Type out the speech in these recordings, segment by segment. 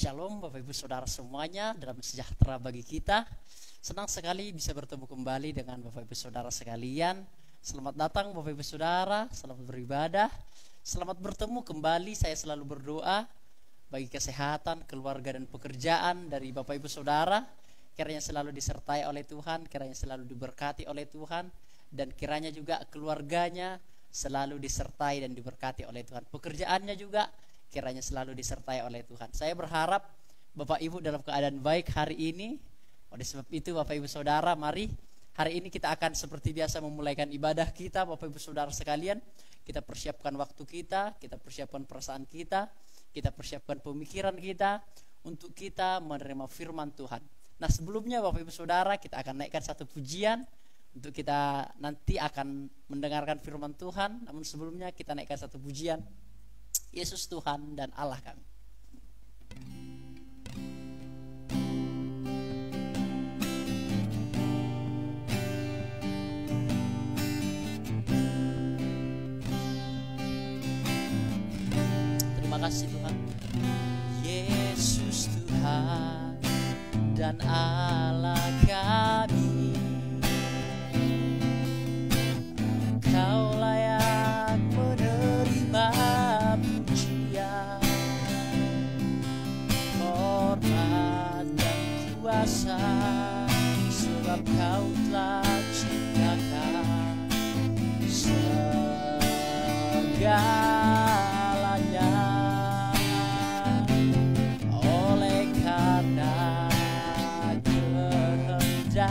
Shalom Bapak Ibu Saudara semuanya, dalam sejahtera bagi kita. Senang sekali bisa bertemu kembali dengan Bapak Ibu Saudara sekalian. Selamat datang Bapak Ibu Saudara, selamat beribadah. Selamat bertemu kembali, saya selalu berdoa bagi kesehatan, keluarga dan pekerjaan dari Bapak Ibu Saudara. Kiranya selalu disertai oleh Tuhan, kiranya selalu diberkati oleh Tuhan. Dan kiranya juga keluarganya selalu disertai dan diberkati oleh Tuhan. Pekerjaannya juga kiranya selalu disertai oleh Tuhan. Saya berharap Bapak Ibu dalam keadaan baik hari ini. Oleh sebab itu Bapak Ibu Saudara, mari hari ini kita akan seperti biasa memulaikan ibadah kita. Bapak Ibu Saudara sekalian, kita persiapkan waktu kita persiapkan perasaan kita persiapkan pemikiran kita untuk kita menerima firman Tuhan. Nah, sebelumnya Bapak Ibu Saudara, kita akan naikkan satu pujian untuk kita nanti akan mendengarkan firman Tuhan. Namun sebelumnya kita naikkan satu pujian, Yesus Tuhan dan Allah kami. Terima kasih Tuhan. Yesus Tuhan dan Allah kami, Kau layak menerima pujian, hormat dan kuasa, sebab Kau telah ciptakan segalanya. Oleh karena kehendak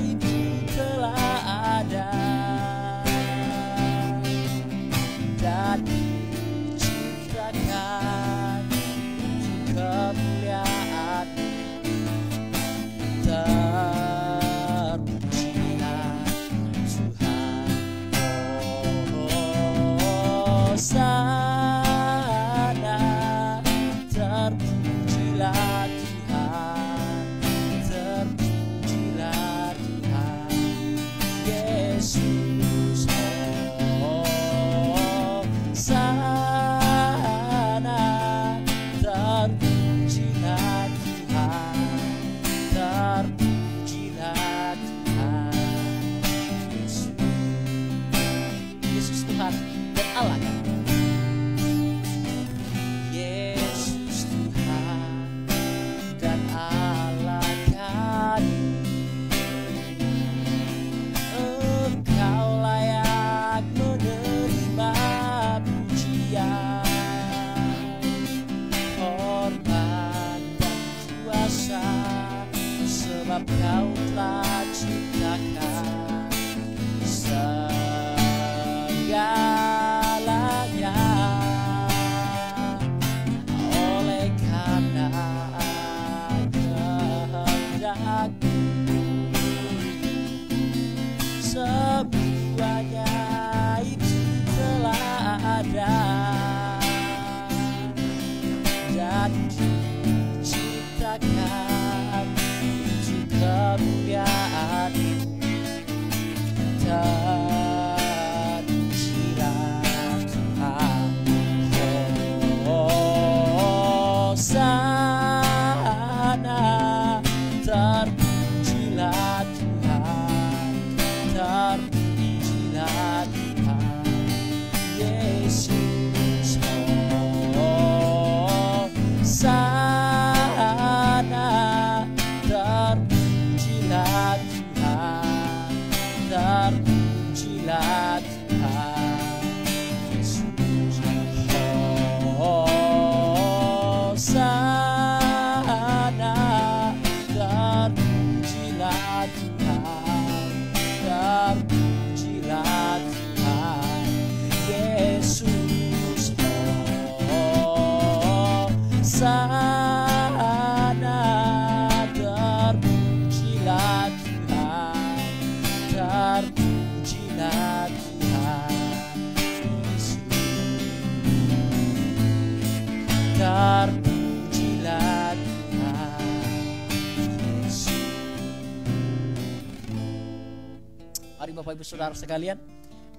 itu telah ada dan diciptakan untuk kemuliaan. Terpujilah Tuhan, Hosana. Terpujilah Tuhan, terpujilah Tuhan Yesus, Hosana. Terpujilah Tuhan, terpujilah Tuhan Yesus. Yesus Tuhan dan Allah kami. Yesus Tuhan dan Allah kami, Engkau layak menerima pujian, hormat dan kuasa, sebab Kau telah ciptakan segalanya. Oleh karena kehendak-Mu, semuanya itu telah ada dan diciptakan untuk kemuliaan-Mu. Terpujilah Tuhan, Hosana. Terpujilah Tuhan, terpujilah Tuhan Yesus, Hosana. Terpujilah Tuhan, terpujilah Tuhan Yesus, Hosana. Terpujilah Tuhan, terpujilah Tuhan Yesus, Hosana. Terpujilah Tuhan, terpujilah Tuhan Yesus. Terpujilah Tuhan Yesus. Mari Bapak Ibu Saudara sekalian,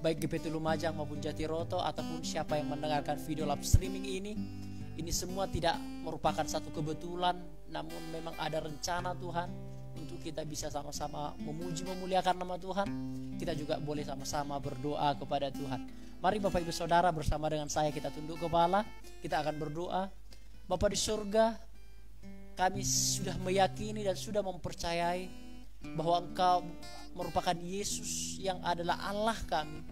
baik GPT Lumajang maupun Jatiroto ataupun siapa yang mendengarkan video live streaming ini semua tidak merupakan satu kebetulan, namun memang ada rencana Tuhan untuk kita bisa sama-sama memuji memuliakan nama Tuhan. Kita juga boleh sama-sama berdoa kepada Tuhan. Mari Bapak Ibu Saudara, bersama dengan saya kita tunduk kepala, kita akan berdoa. Bapa di surga, kami sudah meyakini dan sudah mempercayai bahwa Engkau merupakan Yesus yang adalah Allah kami,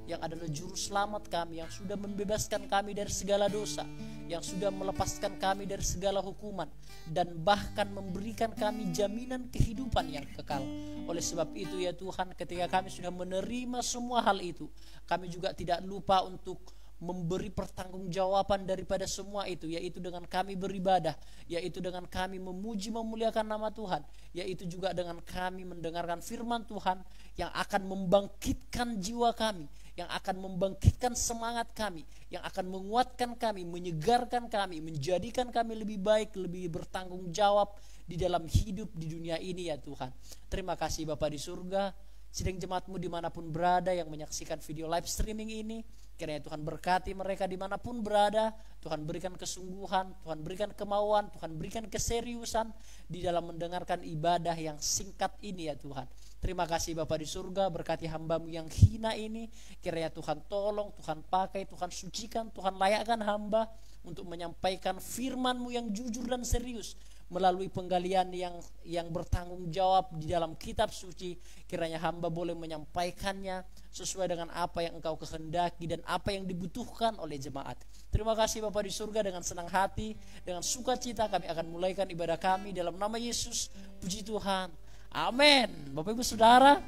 yang adalah juru selamat kami, yang sudah membebaskan kami dari segala dosa, yang sudah melepaskan kami dari segala hukuman, dan bahkan memberikan kami jaminan kehidupan yang kekal. Oleh sebab itu ya Tuhan, ketika kami sudah menerima semua hal itu, kami juga tidak lupa untuk memberi pertanggungjawaban daripada semua itu, yaitu dengan kami beribadah, yaitu dengan kami memuji memuliakan nama Tuhan, yaitu juga dengan kami mendengarkan firman Tuhan yang akan membangkitkan jiwa kami, yang akan membangkitkan semangat kami, yang akan menguatkan kami, menyegarkan kami, menjadikan kami lebih baik, lebih bertanggung jawab di dalam hidup di dunia ini ya Tuhan. Terima kasih Bapa di surga. Sidang jemaat-Mu dimanapun berada yang menyaksikan video live streaming ini, kiranya Tuhan berkati mereka dimanapun berada. Tuhan berikan kesungguhan, Tuhan berikan kemauan, Tuhan berikan keseriusan di dalam mendengarkan ibadah yang singkat ini ya Tuhan. Terima kasih Bapa di surga, berkati hamba-Mu yang hina ini. Kiranya Tuhan tolong, Tuhan pakai, Tuhan sucikan, Tuhan layakkan hamba untuk menyampaikan firman-Mu yang jujur dan serius melalui penggalian yang bertanggung jawab di dalam kitab suci. Kiranya hamba boleh menyampaikannya sesuai dengan apa yang Engkau kehendaki dan apa yang dibutuhkan oleh jemaat. Terima kasih Bapa di surga, dengan senang hati, dengan sukacita kami akan mulaikan ibadah kami dalam nama Yesus. Puji Tuhan. Amin. Bapak Ibu Saudara,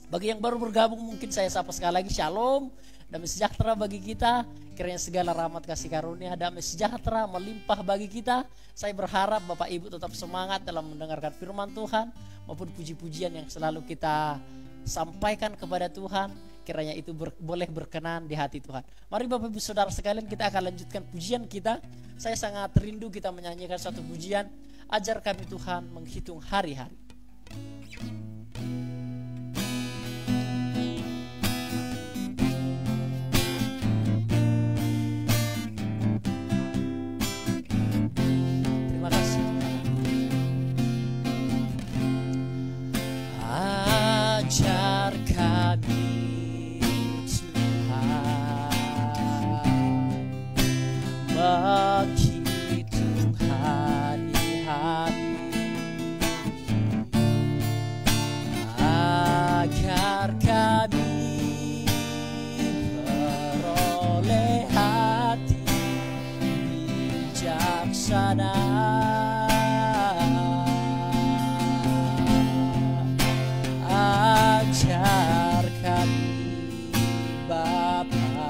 bagi yang baru bergabung mungkin saya sapa sekali lagi, Shalom, damai sejahtera bagi kita. Kiranya segala rahmat kasih karunia, damai sejahtera melimpah bagi kita. Saya berharap Bapak Ibu tetap semangat dalam mendengarkan firman Tuhan maupun puji-pujian yang selalu kita sampaikan kepada Tuhan. Kiranya itu boleh berkenan di hati Tuhan. Mari Bapak Ibu Saudara sekalian, kita akan lanjutkan pujian kita. Saya sangat rindu kita menyanyikan satu pujian, ajar kami Tuhan menghitung hari-hari. Ajar kami Tuhan menghitung hari-hari, agar kami beroleh hati bijaksana. Ajar kami Bapa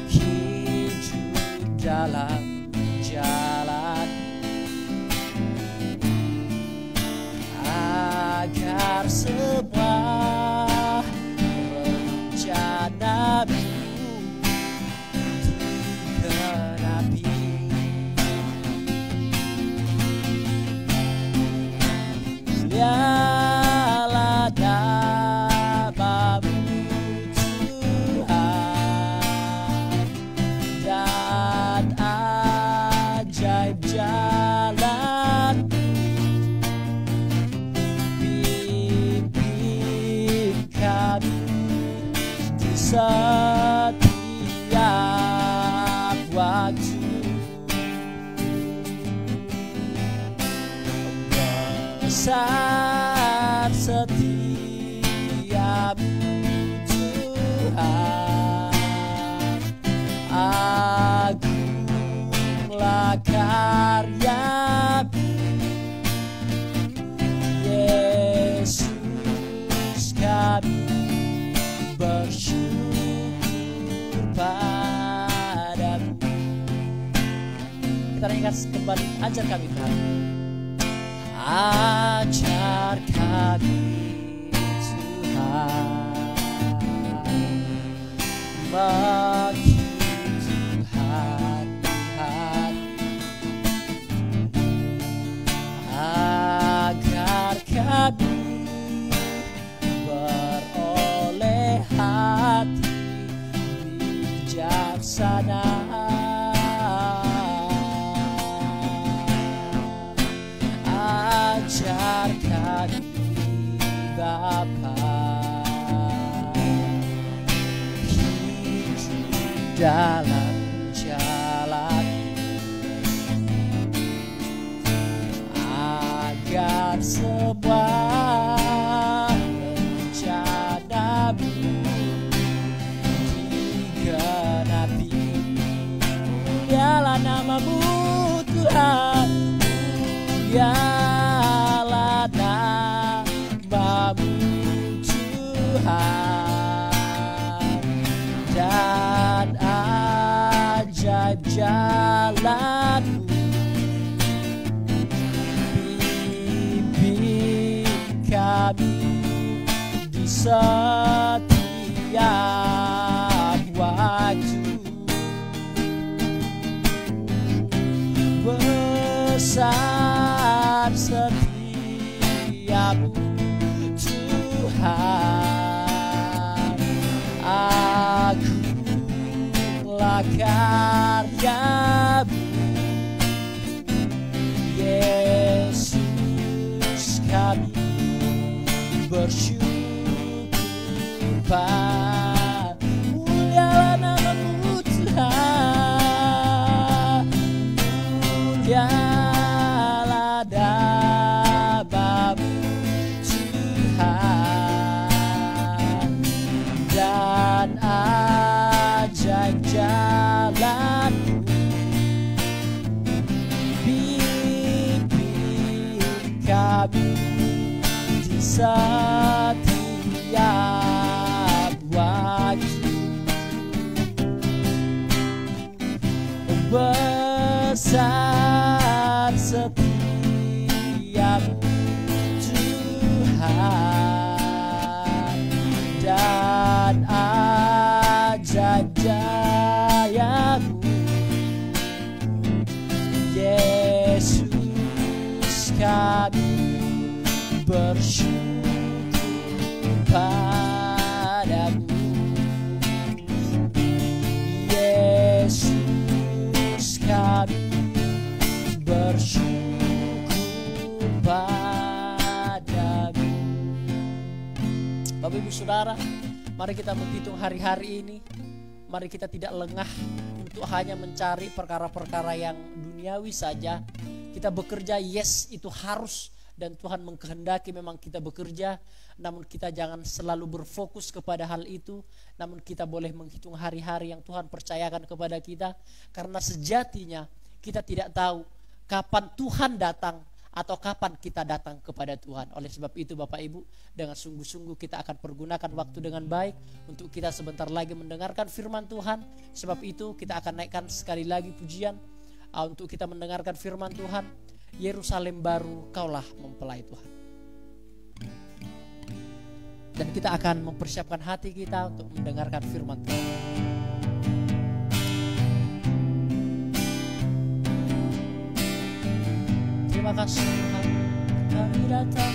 hidup dalam jalan, agar semua rencana-Mu digenapi. Mulialah nama-Mu Tuhan, dan ajaib jalan-Mu. Pimpin kami di setiap waktu, besar setiap-Mu Tuhan, agunglah karya-Mu. Yesus, kami bersyukur padamu. Kita nyanyikan kembali, ajar kami Tuhan. Ajar kami Tuhan menghitung hari-hari, agar kami beroleh dalam jalan, agar semua rencanamu digenapi. Mulialah namamu Tuhan, mulialah namamu Tuhan, dan ajaib jalanmu. Bimbing kami di setiap waktu, besar setiamu Tuhan. Agunglah karyamu Yesus, kami bersyukur padamu. Mulialah namamu Tuhan, mulialah namamu Tuhan, dan ajaib jalanmu. Bimbing kami di setiap waktu, besar setiamu Tuhan, dan ajaib jayamu Yesus, kami bersyukur padamu. Yesus, kami bersyukur padamu. Bapak Ibu Saudara, mari kita menghitung hari-hari ini. Mari kita tidak lengah untuk hanya mencari perkara-perkara yang duniawi saja. Kita bekerja, yes, itu harus, dan Tuhan mengkehendaki memang kita bekerja. Namun kita jangan selalu berfokus kepada hal itu. Namun kita boleh menghitung hari-hari yang Tuhan percayakan kepada kita. Karena sejatinya kita tidak tahu kapan Tuhan datang atau kapan kita datang kepada Tuhan. Oleh sebab itu Bapak Ibu, dengan sungguh-sungguh kita akan pergunakan waktu dengan baik untuk kita sebentar lagi mendengarkan firman Tuhan. Sebab itu kita akan naikkan sekali lagi pujian untuk kita mendengarkan firman Tuhan. Yerusalem baru, kaulah mempelai Tuhan. Dan kita akan mempersiapkan hati kita untuk mendengarkan firman Tuhan. Terima kasih Tuhan, kami datang.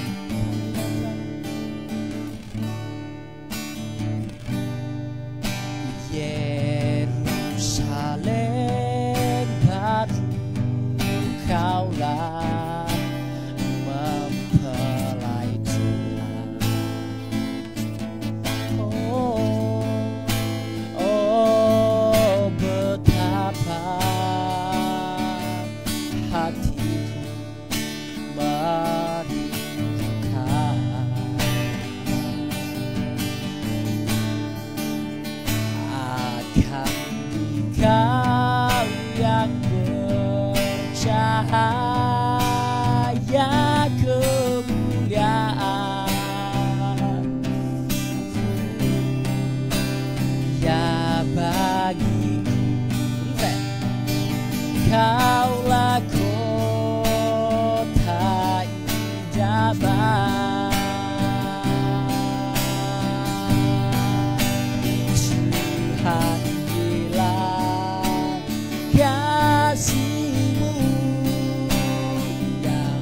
Yerusalem baru, kaulah mempelai Tuhan. Oh, betapa hatiku merindukan akan Dikau yang bercahaya kemuliaan, ya bagiku kaulah kota idaman. Tuhan, bila kasih-Mu yang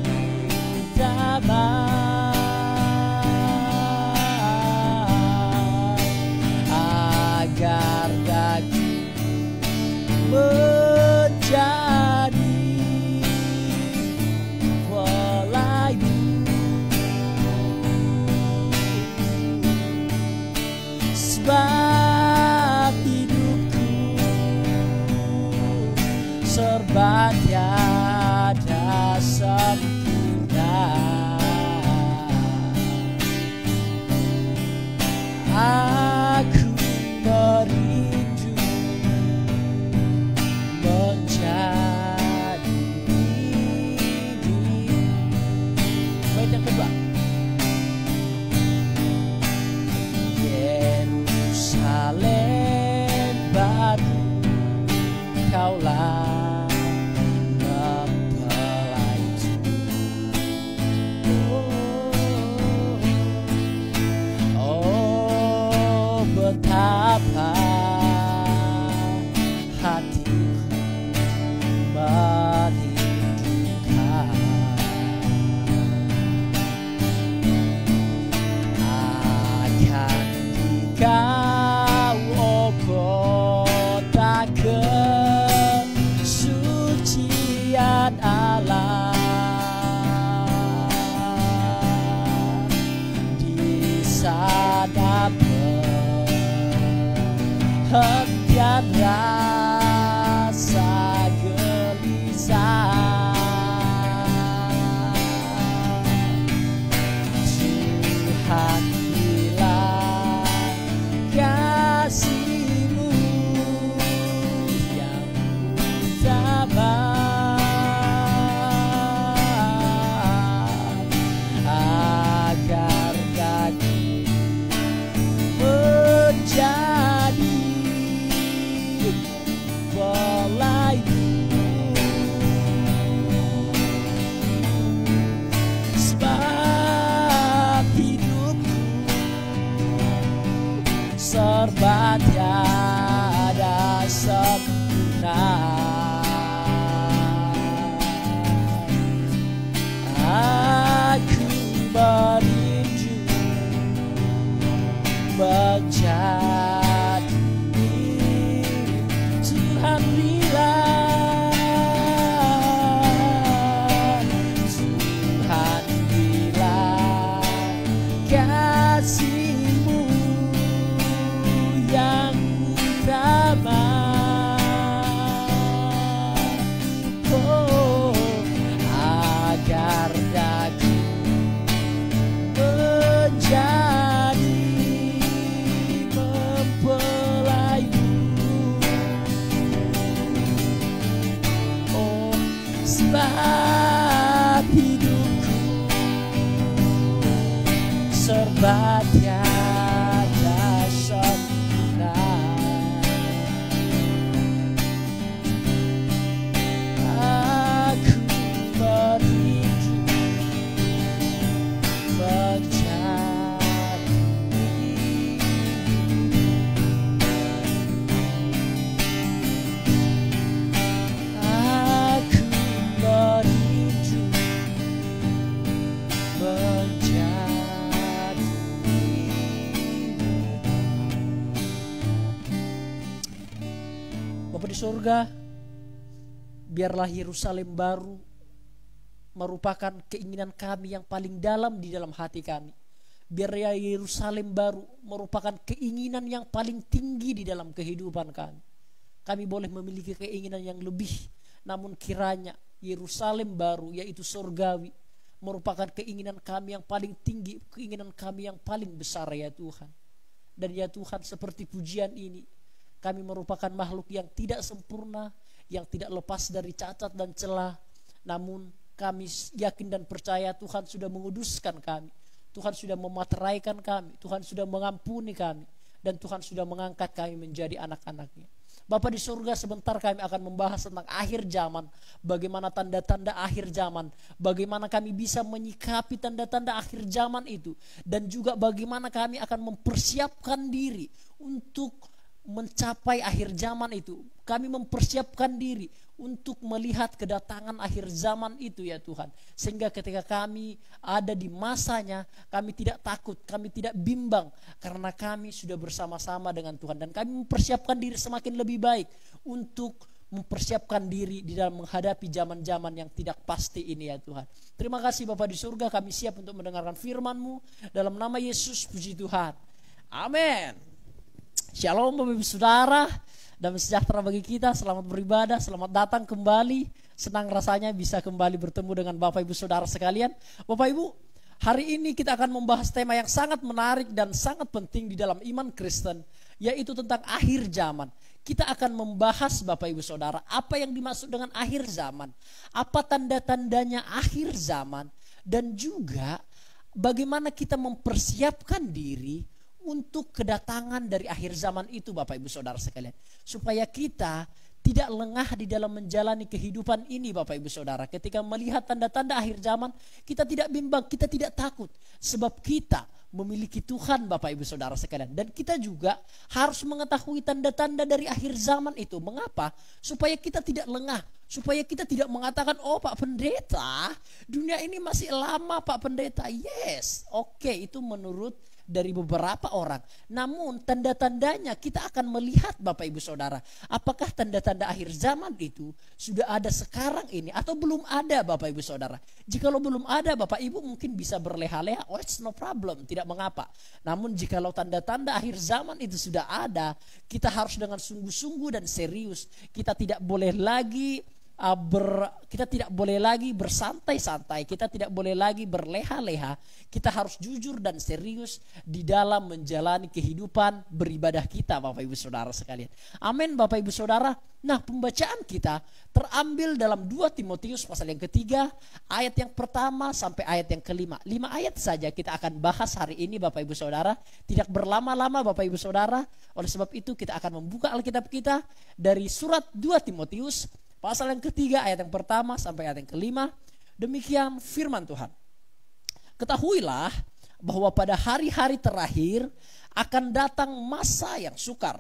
utama, agar daging menjadi pelaymu. Sebab hidupku betapa hatiku merindukan akan Dikau, oh kota kesucian Allah. Di sana perhentian rasa gelisah. Tuhan, kasih-Mu yang utama agar daging menjadi belai-Mu. Sebab hidupku serba tiada sempurna. Aku merindu menjadi Tuhan, bila Tuhan, bila kasih-Mu yang utama, oh, agar daging menjadi mempelai-Mu. Oh, sebab hidupku serba tiada sempurna. Aku merindu menjadi aku merindu menjadi. Bapa di surga, biarlah Yerusalem baru merupakan keinginan kami yang paling dalam di dalam hati kami. Biar Yerusalem baru merupakan keinginan yang paling tinggi di dalam kehidupan kami. Kami boleh memiliki keinginan yang lebih, namun kiranya Yerusalem baru, yaitu surgawi, merupakan keinginan kami yang paling tinggi, keinginan kami yang paling besar ya Tuhan. Dan ya Tuhan, seperti pujian ini, kami merupakan makhluk yang tidak sempurna, yang tidak lepas dari cacat dan celah. Namun kami yakin dan percaya Tuhan sudah menguduskan kami, Tuhan sudah memateraikan kami, Tuhan sudah mengampuni kami, dan Tuhan sudah mengangkat kami menjadi anak-anak-Nya. Bapa di surga, sebentar kami akan membahas tentang akhir zaman, bagaimana tanda-tanda akhir zaman, bagaimana kami bisa menyikapi tanda-tanda akhir zaman itu, dan juga bagaimana kami akan mempersiapkan diri untuk mencapai akhir zaman itu. Kami mempersiapkan diri untuk melihat kedatangan akhir zaman itu ya Tuhan, sehingga ketika kami ada di masanya, kami tidak takut, kami tidak bimbang, karena kami sudah bersama-sama dengan Tuhan, dan kami mempersiapkan diri semakin lebih baik untuk mempersiapkan diri di dalam menghadapi zaman-zaman yang tidak pasti ini ya Tuhan. Terima kasih Bapa di surga, kami siap untuk mendengarkan firman-Mu dalam nama Yesus, puji Tuhan. Amin. Shalom Bapak Ibu Saudara, damai sejahtera bagi kita. Selamat beribadah, selamat datang kembali. Senang rasanya bisa kembali bertemu dengan Bapak Ibu Saudara sekalian. Bapak Ibu, hari ini kita akan membahas tema yang sangat menarik dan sangat penting di dalam iman Kristen, yaitu tentang akhir zaman. Kita akan membahas Bapak Ibu Saudara, apa yang dimaksud dengan akhir zaman, apa tanda-tandanya akhir zaman, dan juga bagaimana kita mempersiapkan diri untuk kedatangan dari akhir zaman itu Bapak Ibu Saudara sekalian, supaya kita tidak lengah di dalam menjalani kehidupan ini Bapak Ibu Saudara. Ketika melihat tanda-tanda akhir zaman, kita tidak bimbang, kita tidak takut. Sebab kita memiliki Tuhan Bapak Ibu Saudara sekalian. Dan kita juga harus mengetahui tanda-tanda dari akhir zaman itu. Mengapa? Supaya kita tidak lengah. Supaya kita tidak mengatakan, oh Pak Pendeta, dunia ini masih lama Pak Pendeta. Yes, oke, itu menurut dari beberapa orang. Namun tanda-tandanya kita akan melihat Bapak Ibu Saudara, apakah tanda-tanda akhir zaman itu sudah ada sekarang ini atau belum ada Bapak Ibu Saudara. Jikalau belum ada, Bapak Ibu mungkin bisa berleha-leha, oh it's no problem, tidak mengapa. Namun jikalau tanda-tanda akhir zaman itu sudah ada, kita harus dengan sungguh-sungguh dan serius. Kita tidak boleh lagi kita tidak boleh lagi bersantai-santai, kita tidak boleh lagi berleha-leha. Kita harus jujur dan serius di dalam menjalani kehidupan beribadah kita Bapak Ibu Saudara sekalian. Amin Bapak Ibu Saudara. Nah, pembacaan kita terambil dalam 2 Timotius pasal yang ketiga, ayat yang pertama sampai ayat yang kelima. 5 ayat saja kita akan bahas hari ini Bapak Ibu Saudara. Tidak berlama-lama Bapak Ibu Saudara. Oleh sebab itu kita akan membuka Alkitab kita dari surat 2 Timotius pasal yang ketiga, ayat yang pertama sampai ayat yang kelima. Demikian firman Tuhan. Ketahuilah bahwa pada hari-hari terakhir akan datang masa yang sukar.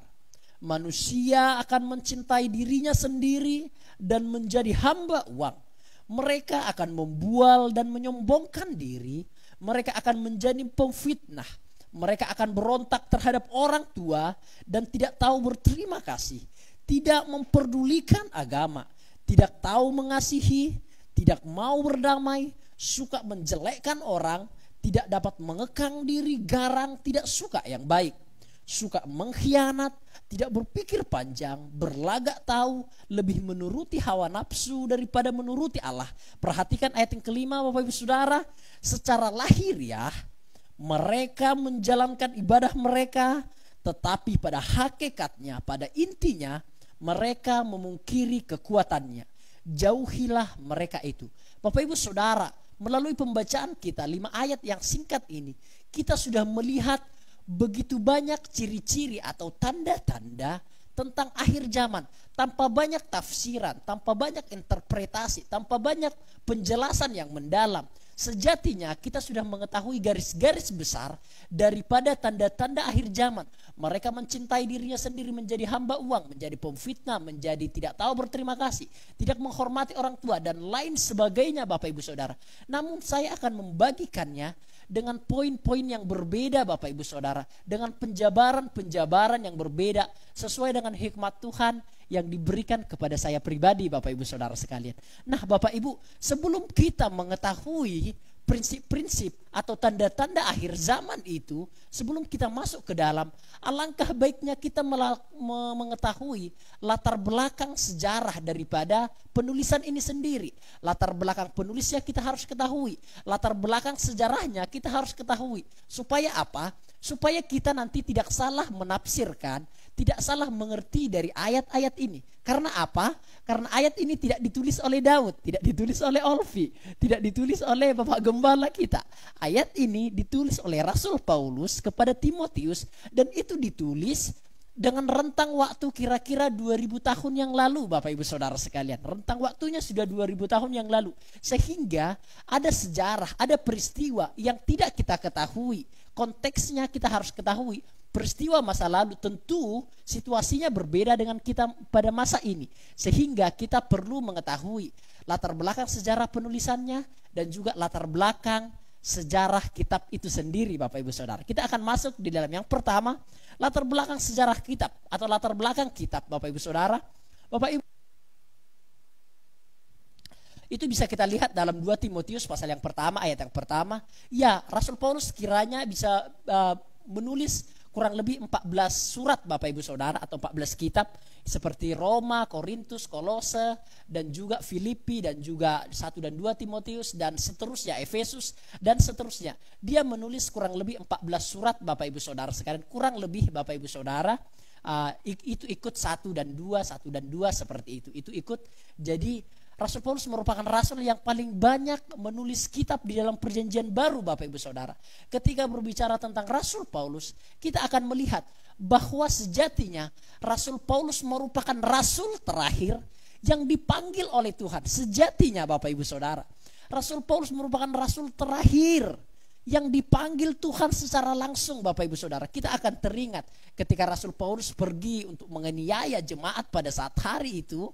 Manusia akan mencintai dirinya sendiri dan menjadi hamba uang. Mereka akan membual dan menyombongkan diri. Mereka akan menjadi pemfitnah. Mereka akan berontak terhadap orang tua dan tidak tahu berterima kasih. Tidak memperdulikan agama, tidak tahu mengasihi, tidak mau berdamai, suka menjelekkan orang, tidak dapat mengekang diri, garang, tidak suka yang baik, suka mengkhianat, tidak berpikir panjang, berlagak tahu, lebih menuruti hawa nafsu daripada menuruti Allah. Perhatikan ayat yang kelima Bapak Ibu Saudara. Secara lahiriah mereka menjalankan ibadah mereka, tetapi pada hakikatnya, pada intinya, mereka memungkiri kekuatannya. Jauhilah mereka itu. Bapak Ibu Saudara, melalui pembacaan kita 5 ayat yang singkat ini, kita sudah melihat begitu banyak ciri-ciri atau tanda-tanda tentang akhir zaman. Tanpa banyak tafsiran, tanpa banyak interpretasi, tanpa banyak penjelasan yang mendalam. Sejatinya kita sudah mengetahui garis-garis besar daripada tanda-tanda akhir zaman. Mereka mencintai dirinya sendiri, menjadi hamba uang, menjadi pemfitnah, menjadi tidak tahu berterima kasih, tidak menghormati orang tua dan lain sebagainya Bapak Ibu Saudara. Namun saya akan membagikannya dengan poin-poin yang berbeda Bapak Ibu Saudara, dengan penjabaran-penjabaran yang berbeda sesuai dengan hikmat Tuhan yang diberikan kepada saya pribadi Bapak Ibu Saudara sekalian. Nah Bapak Ibu, sebelum kita mengetahui prinsip-prinsip atau tanda-tanda akhir zaman itu, sebelum kita masuk ke dalam, alangkah baiknya kita mengetahui latar belakang sejarah daripada penulisan ini sendiri. Latar belakang penulisnya kita harus ketahui, latar belakang sejarahnya kita harus ketahui. Supaya apa? Supaya kita nanti tidak salah menafsirkan, tidak salah mengerti dari ayat-ayat ini. Karena apa? Karena ayat ini tidak ditulis oleh Daud, tidak ditulis oleh Olvi, tidak ditulis oleh Bapak Gembala kita. Ayat ini ditulis oleh Rasul Paulus kepada Timotius, dan itu ditulis dengan rentang waktu kira-kira 2000 tahun yang lalu Bapak Ibu Saudara sekalian. Rentang waktunya sudah 2000 tahun yang lalu. Sehingga ada sejarah, ada peristiwa yang tidak kita ketahui. Konteksnya kita harus ketahui. Peristiwa masa lalu tentu situasinya berbeda dengan kita pada masa ini. Sehingga kita perlu mengetahui latar belakang sejarah penulisannya dan juga latar belakang sejarah kitab itu sendiri Bapak Ibu Saudara. Kita akan masuk di dalam yang pertama, latar belakang sejarah kitab atau latar belakang kitab Bapak Ibu Saudara. Bapak Ibu, itu bisa kita lihat dalam 2 Timotius pasal yang pertama, ayat yang pertama. Ya, Rasul Paulus kiranya bisa menulis kurang lebih 14 surat Bapak Ibu Saudara atau 14 kitab seperti Roma, Korintus, Kolose dan juga Filipi dan juga 1 dan 2 Timotius dan seterusnya, Efesus dan seterusnya. Dia menulis kurang lebih 14 surat Bapak Ibu Saudara sekalian, kurang lebih Bapak Ibu Saudara. Itu ikut 1 dan 2 seperti itu. Itu ikut. Jadi Rasul Paulus merupakan rasul yang paling banyak menulis kitab di dalam perjanjian baru Bapak Ibu Saudara. Ketika berbicara tentang Rasul Paulus, kita akan melihat bahwa sejatinya Rasul Paulus merupakan rasul terakhir yang dipanggil oleh Tuhan. Sejatinya Bapak Ibu Saudara, Rasul Paulus merupakan rasul terakhir yang dipanggil Tuhan secara langsung. Bapak Ibu Saudara, kita akan teringat ketika Rasul Paulus pergi untuk menganiaya jemaat pada saat hari itu.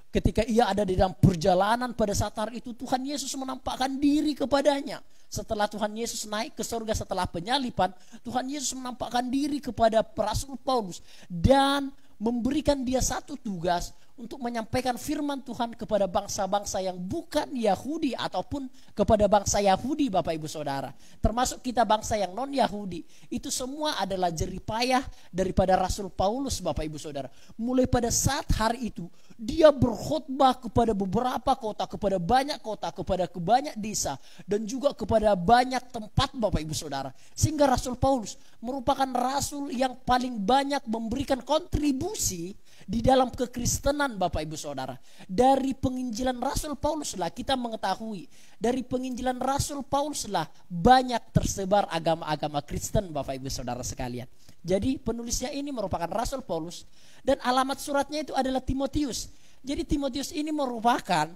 Ketika ia ada di dalam perjalanan pada saat hari itu, Tuhan Yesus menampakkan diri kepadanya. Setelah Tuhan Yesus naik ke surga setelah penyalipan, Tuhan Yesus menampakkan diri kepada Rasul Paulus dan memberikan dia satu tugas untuk menyampaikan firman Tuhan kepada bangsa-bangsa yang bukan Yahudi ataupun kepada bangsa Yahudi, Bapak Ibu Saudara. Termasuk kita bangsa yang non-Yahudi. Itu semua adalah jeripayah daripada Rasul Paulus, Bapak Ibu Saudara. Mulai pada saat hari itu, dia berkhotbah kepada beberapa kota, kepada banyak kota, kepada banyak desa, dan juga kepada banyak tempat, Bapak Ibu Saudara. Sehingga Rasul Paulus merupakan rasul yang paling banyak memberikan kontribusi di dalam kekristenan, Bapak Ibu Saudara. Dari penginjilan Rasul Paulus lah kita mengetahui, dari penginjilan Rasul Paulus lah banyak tersebar agama-agama Kristen, Bapak Ibu Saudara sekalian. Jadi penulisnya ini merupakan Rasul Paulus dan alamat suratnya itu adalah Timotius. Jadi Timotius ini merupakan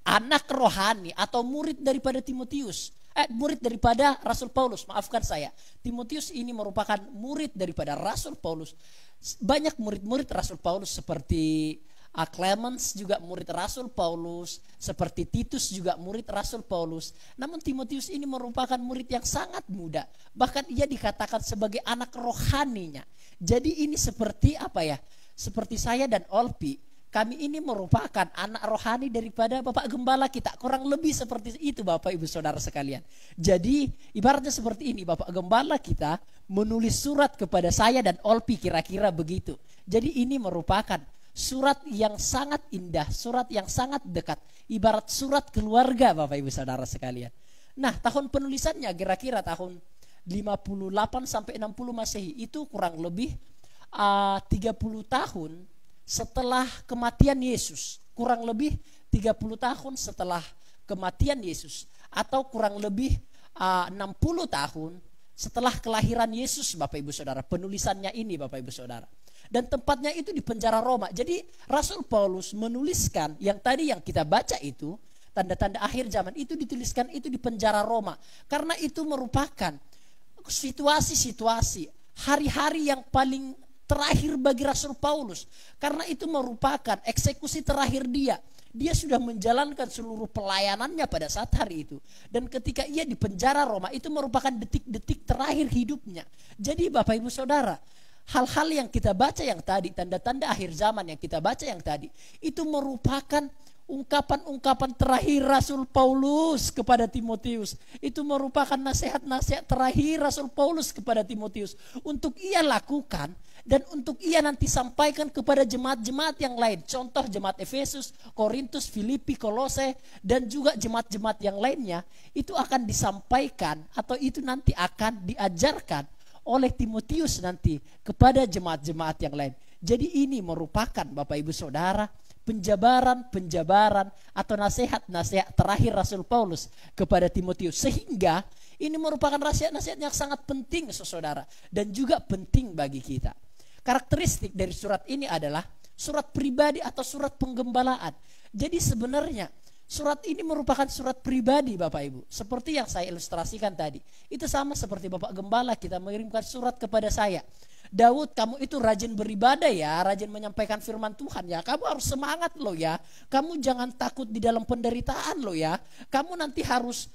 anak rohani atau murid daripada murid daripada Rasul Paulus. Maafkan saya, Timotius ini merupakan murid daripada Rasul Paulus. Banyak murid-murid Rasul Paulus seperti Clemens juga murid Rasul Paulus, seperti Titus juga murid Rasul Paulus. Namun Timotius ini merupakan murid yang sangat muda, bahkan ia dikatakan sebagai anak rohaninya. Jadi ini seperti apa ya? Seperti saya dan Olpi, kami ini merupakan anak rohani daripada Bapak Gembala kita. Kurang lebih seperti itu, Bapak Ibu Saudara sekalian. Jadi ibaratnya seperti ini, Bapak Gembala kita menulis surat kepada saya dan Olpi, kira-kira begitu. Jadi ini merupakan surat yang sangat indah, surat yang sangat dekat. Ibarat surat keluarga, Bapak Ibu Saudara sekalian. Nah, tahun penulisannya kira-kira tahun 58 sampai 60 Masehi. Itu kurang lebih 30 tahun setelah kematian Yesus, kurang lebih 30 tahun setelah kematian Yesus, atau kurang lebih 60 tahun setelah kelahiran Yesus, Bapak Ibu Saudara. Penulisannya ini, Bapak Ibu Saudara. Dan tempatnya itu di penjara Roma. Jadi Rasul Paulus menuliskan yang tadi yang kita baca itu, tanda-tanda akhir zaman itu dituliskan itu di penjara Roma. Karena itu merupakan situasi-situasi, hari-hari yang paling terakhir bagi Rasul Paulus, karena itu merupakan eksekusi terakhir dia. Dia sudah menjalankan seluruh pelayanannya pada saat hari itu, dan ketika ia di penjara Roma itu merupakan detik-detik terakhir hidupnya. Jadi Bapak Ibu Saudara, hal-hal yang kita baca yang tadi, tanda-tanda akhir zaman yang kita baca yang tadi, itu merupakan ungkapan-ungkapan terakhir Rasul Paulus kepada Timotius. Itu merupakan nasihat-nasihat terakhir Rasul Paulus kepada Timotius untuk ia lakukan dan untuk ia nanti sampaikan kepada jemaat-jemaat yang lain. Contoh jemaat Efesus, Korintus, Filipi, Kolose, dan juga jemaat-jemaat yang lainnya. Itu akan disampaikan atau itu nanti akan diajarkan oleh Timotius nanti kepada jemaat-jemaat yang lain. Jadi ini merupakan, Bapak Ibu Saudara, penjabaran atau nasihat-nasihat terakhir Rasul Paulus kepada Timotius. Sehingga ini merupakan nasihat-nasihat yang sangat penting, saudara, dan juga penting bagi kita. Karakteristik dari surat ini adalah surat pribadi atau surat penggembalaan. Jadi sebenarnya surat ini merupakan surat pribadi, Bapak Ibu. Seperti yang saya ilustrasikan tadi. Itu sama seperti Bapak Gembala kita mengirimkan surat kepada saya. Daud, kamu itu rajin beribadah ya, rajin menyampaikan firman Tuhan ya. Kamu harus semangat loh ya. Kamu jangan takut di dalam penderitaan loh ya. Kamu nanti harus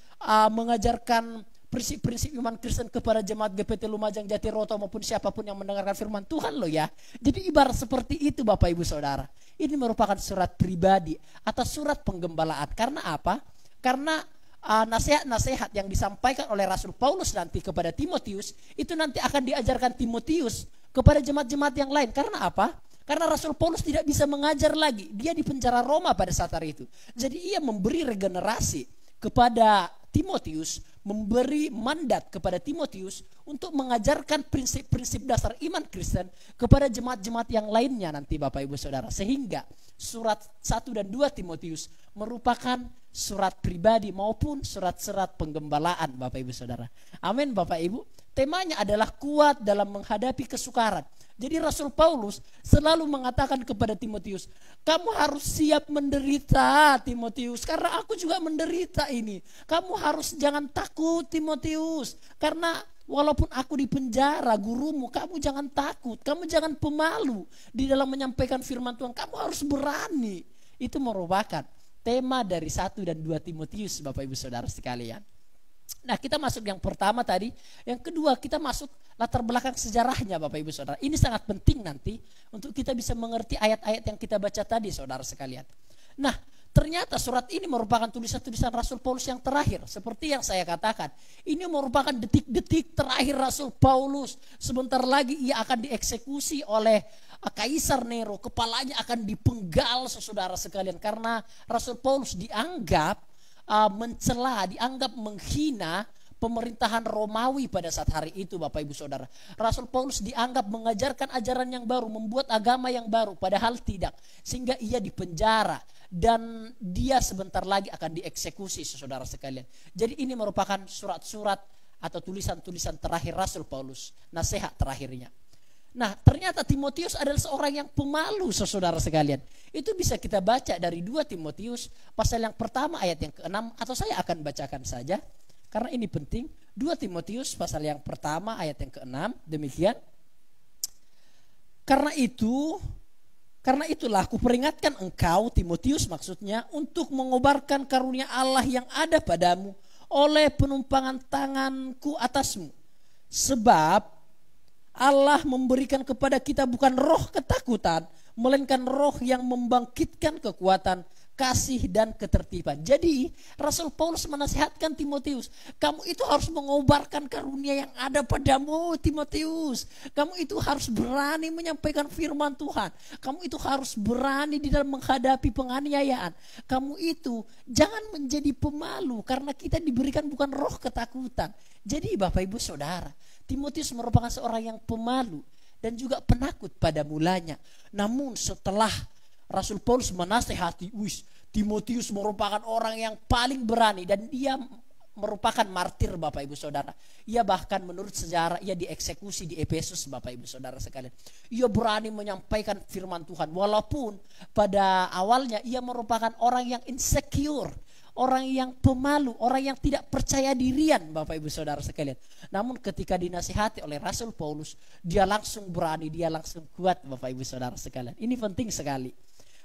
mengajarkan prinsip-prinsip iman Kristen kepada jemaat GPT Lumajang, Jatiroto maupun siapapun yang mendengarkan firman Tuhan loh ya. Jadi ibarat seperti itu, Bapak Ibu Saudara. Ini merupakan surat pribadi atau surat penggembalaan. Karena apa? Karena nasihat-nasihat yang disampaikan oleh Rasul Paulus nanti kepada Timotius, itu nanti akan diajarkan Timotius kepada jemaat-jemaat yang lain. Karena apa? Karena Rasul Paulus tidak bisa mengajar lagi. Dia di penjara Roma pada saat hari itu. Jadi ia memberi regenerasi kepada Timotius, memberi mandat kepada Timotius untuk mengajarkan prinsip-prinsip dasar iman Kristen kepada jemaat-jemaat yang lainnya nanti, Bapak Ibu Saudara. Sehingga surat 1 dan 2 Timotius merupakan surat pribadi maupun surat-surat penggembalaan, Bapak Ibu Saudara. Amin, Bapak Ibu. Temanya adalah kuat dalam menghadapi kesukaran. Jadi Rasul Paulus selalu mengatakan kepada Timotius, kamu harus siap menderita Timotius, karena aku juga menderita ini. Kamu harus jangan takut Timotius, karena walaupun aku di penjara gurumu, kamu jangan takut, kamu jangan pemalu di dalam menyampaikan firman Tuhan, kamu harus berani. Itu merupakan tema dari 1 dan 2 Timotius, Bapak Ibu Saudara sekalian. Nah, kita masuk yang pertama tadi. Yang kedua, kita masuk latar belakang sejarahnya, Bapak Ibu Saudara. Ini sangat penting nanti untuk kita bisa mengerti ayat-ayat yang kita baca tadi, saudara sekalian. Nah, ternyata surat ini merupakan tulisan-tulisan Rasul Paulus yang terakhir. Seperti yang saya katakan, ini merupakan detik-detik terakhir Rasul Paulus. Sebentar lagi ia akan dieksekusi oleh Kaisar Nero. Kepalanya akan dipenggal, saudara sekalian. Karena Rasul Paulus dianggap mencela, dianggap menghina pemerintahan Romawi pada saat hari itu, Bapak Ibu Saudara. Rasul Paulus dianggap mengajarkan ajaran yang baru, membuat agama yang baru, padahal tidak. Sehingga ia dipenjara dan dia sebentar lagi akan dieksekusi, saudara sekalian. Jadi ini merupakan surat-surat atau tulisan-tulisan terakhir Rasul Paulus, nasihat terakhirnya. Nah, ternyata Timotius adalah seorang yang pemalu, saudara sekalian. Itu bisa kita baca dari 2 Timotius pasal yang pertama ayat yang ke-6, atau saya akan bacakan saja karena ini penting. 2 Timotius pasal yang pertama ayat yang ke-6, demikian. Karena itulah aku peringatkan engkau, Timotius maksudnya, untuk mengobarkan karunia Allah yang ada padamu oleh penumpangan tanganku atasmu. Sebab Allah memberikan kepada kita bukan roh ketakutan, melainkan roh yang membangkitkan kekuatan, kasih dan ketertiban. Jadi Rasul Paulus menasihatkan Timotius, kamu itu harus mengobarkan karunia yang ada padamu, Timotius. Kamu itu harus berani menyampaikan firman Tuhan. Kamu itu harus berani di dalam menghadapi penganiayaan. Kamu itu jangan menjadi pemalu, karena kita diberikan bukan roh ketakutan. Jadi Bapak Ibu Saudara, Timotius merupakan seorang yang pemalu dan juga penakut pada mulanya. Namun setelah Rasul Paulus menasihati, Timotius merupakan orang yang paling berani dan dia merupakan martir, Bapak Ibu Saudara. Ia bahkan menurut sejarah ia dieksekusi di Efesus, Bapak Ibu Saudara sekalian. Ia berani menyampaikan firman Tuhan walaupun pada awalnya ia merupakan orang yang insecure, orang yang pemalu, orang yang tidak percaya dirian, Bapak Ibu Saudara sekalian. Namun ketika dinasihati oleh Rasul Paulus, dia langsung berani, dia langsung kuat, Bapak Ibu Saudara sekalian. Ini penting sekali.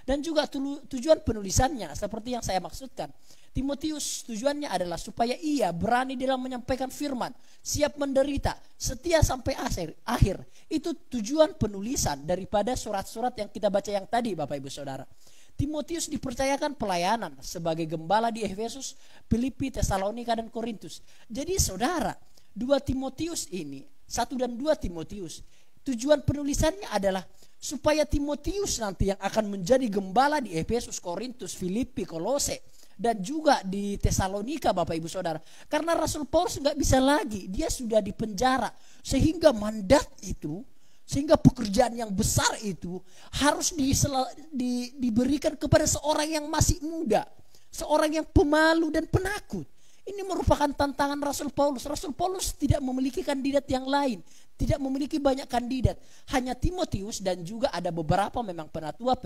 Dan juga tujuan penulisannya seperti yang saya maksudkan. Timotius tujuannya adalah supaya ia berani dalam menyampaikan firman, siap menderita, setia sampai akhir. Itu tujuan penulisan daripada surat-surat yang kita baca yang tadi, Bapak Ibu Saudara. Timotius dipercayakan pelayanan sebagai gembala di Efesus, Filipi, Tesalonika dan Korintus. Jadi saudara, 2 Timotius ini, 1 dan 2 Timotius, tujuan penulisannya adalah supaya Timotius nanti yang akan menjadi gembala di Efesus, Korintus, Filipi, Kolose dan juga di Tesalonika, Bapak Ibu Saudara. Karena Rasul Paulus nggak bisa lagi, dia sudah dipenjara, sehingga mandat itu, sehingga pekerjaan yang besar itu harus diberikan kepada seorang yang masih muda, seorang yang pemalu dan penakut. Ini merupakan tantangan Rasul Paulus. Rasul Paulus tidak memiliki kandidat yang lain, tidak memiliki banyak kandidat, hanya Timotius dan juga ada beberapa memang penatua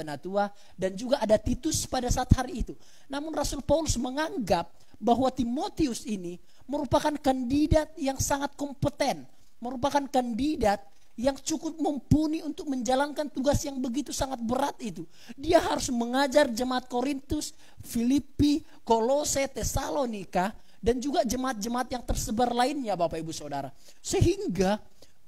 dan juga ada Titus pada saat hari itu. Namun Rasul Paulus menganggap bahwa Timotius ini merupakan kandidat yang sangat kompeten, merupakan kandidat yang cukup mumpuni untuk menjalankan tugas yang begitu sangat berat itu. Dia harus mengajar jemaat Korintus, Filipi, Kolose, Tesalonika dan juga jemaat-jemaat yang tersebar lainnya, Bapak Ibu Saudara. Sehingga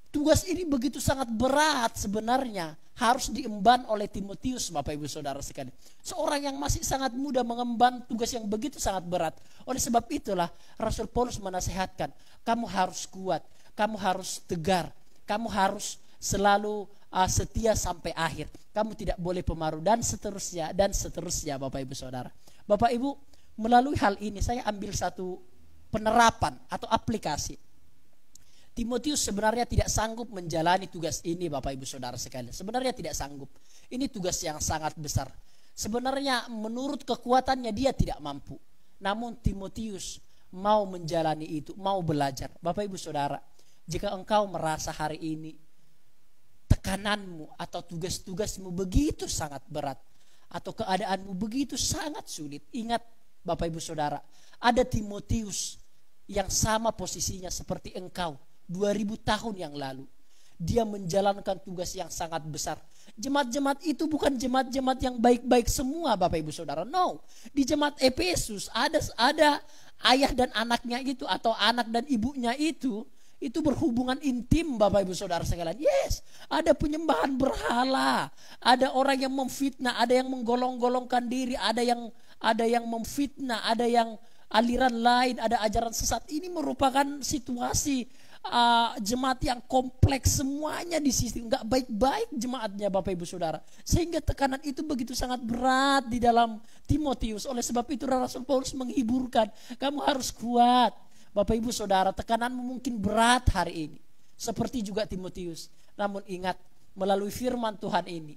tugas ini begitu sangat berat sebenarnya harus diemban oleh Timotius, Bapak Ibu Saudara sekalian. Seorang yang masih sangat muda mengemban tugas yang begitu sangat berat. Oleh sebab itulah Rasul Paulus menasihatkan, kamu harus kuat, kamu harus tegar, kamu harus selalu setia sampai akhir. Kamu tidak boleh pemaru dan seterusnya Bapak Ibu Saudara. Bapak Ibu, melalui hal ini saya ambil satu penerapan atau aplikasi. Timotius sebenarnya tidak sanggup menjalani tugas ini, Bapak Ibu Saudara sekalian. Sebenarnya tidak sanggup. Ini tugas yang sangat besar. Sebenarnya menurut kekuatannya dia tidak mampu. Namun Timotius mau menjalani itu, mau belajar. Bapak Ibu Saudara, Jika engkau merasa hari ini tekananmu atau tugas-tugasmu begitu sangat berat, atau keadaanmu begitu sangat sulit, ingat Bapak Ibu Saudara, ada Timotius yang sama posisinya seperti engkau 2000 tahun yang lalu. Dia menjalankan tugas yang sangat besar. Jemaat-jemaat itu bukan jemaat-jemaat yang baik-baik semua Bapak Ibu Saudara. No, di jemaat Efesus ada ayah dan anaknya itu, atau anak dan ibunya itu berhubungan intim Bapak Ibu Saudara sekalian. Yes, ada penyembahan berhala, ada orang yang memfitnah, ada yang menggolong-golongkan diri, ada yang memfitnah, ada yang aliran lain, ada ajaran sesat. Ini merupakan situasi jemaat yang kompleks, semuanya di sisi nggak baik-baik jemaatnya Bapak Ibu Saudara, sehingga tekanan itu begitu sangat berat di dalam Timotius. Oleh sebab itu Rasul Paulus menghiburkan, kamu harus kuat. Bapak Ibu Saudara, tekananmu mungkin berat hari ini, seperti juga Timotius. Namun ingat, melalui firman Tuhan ini,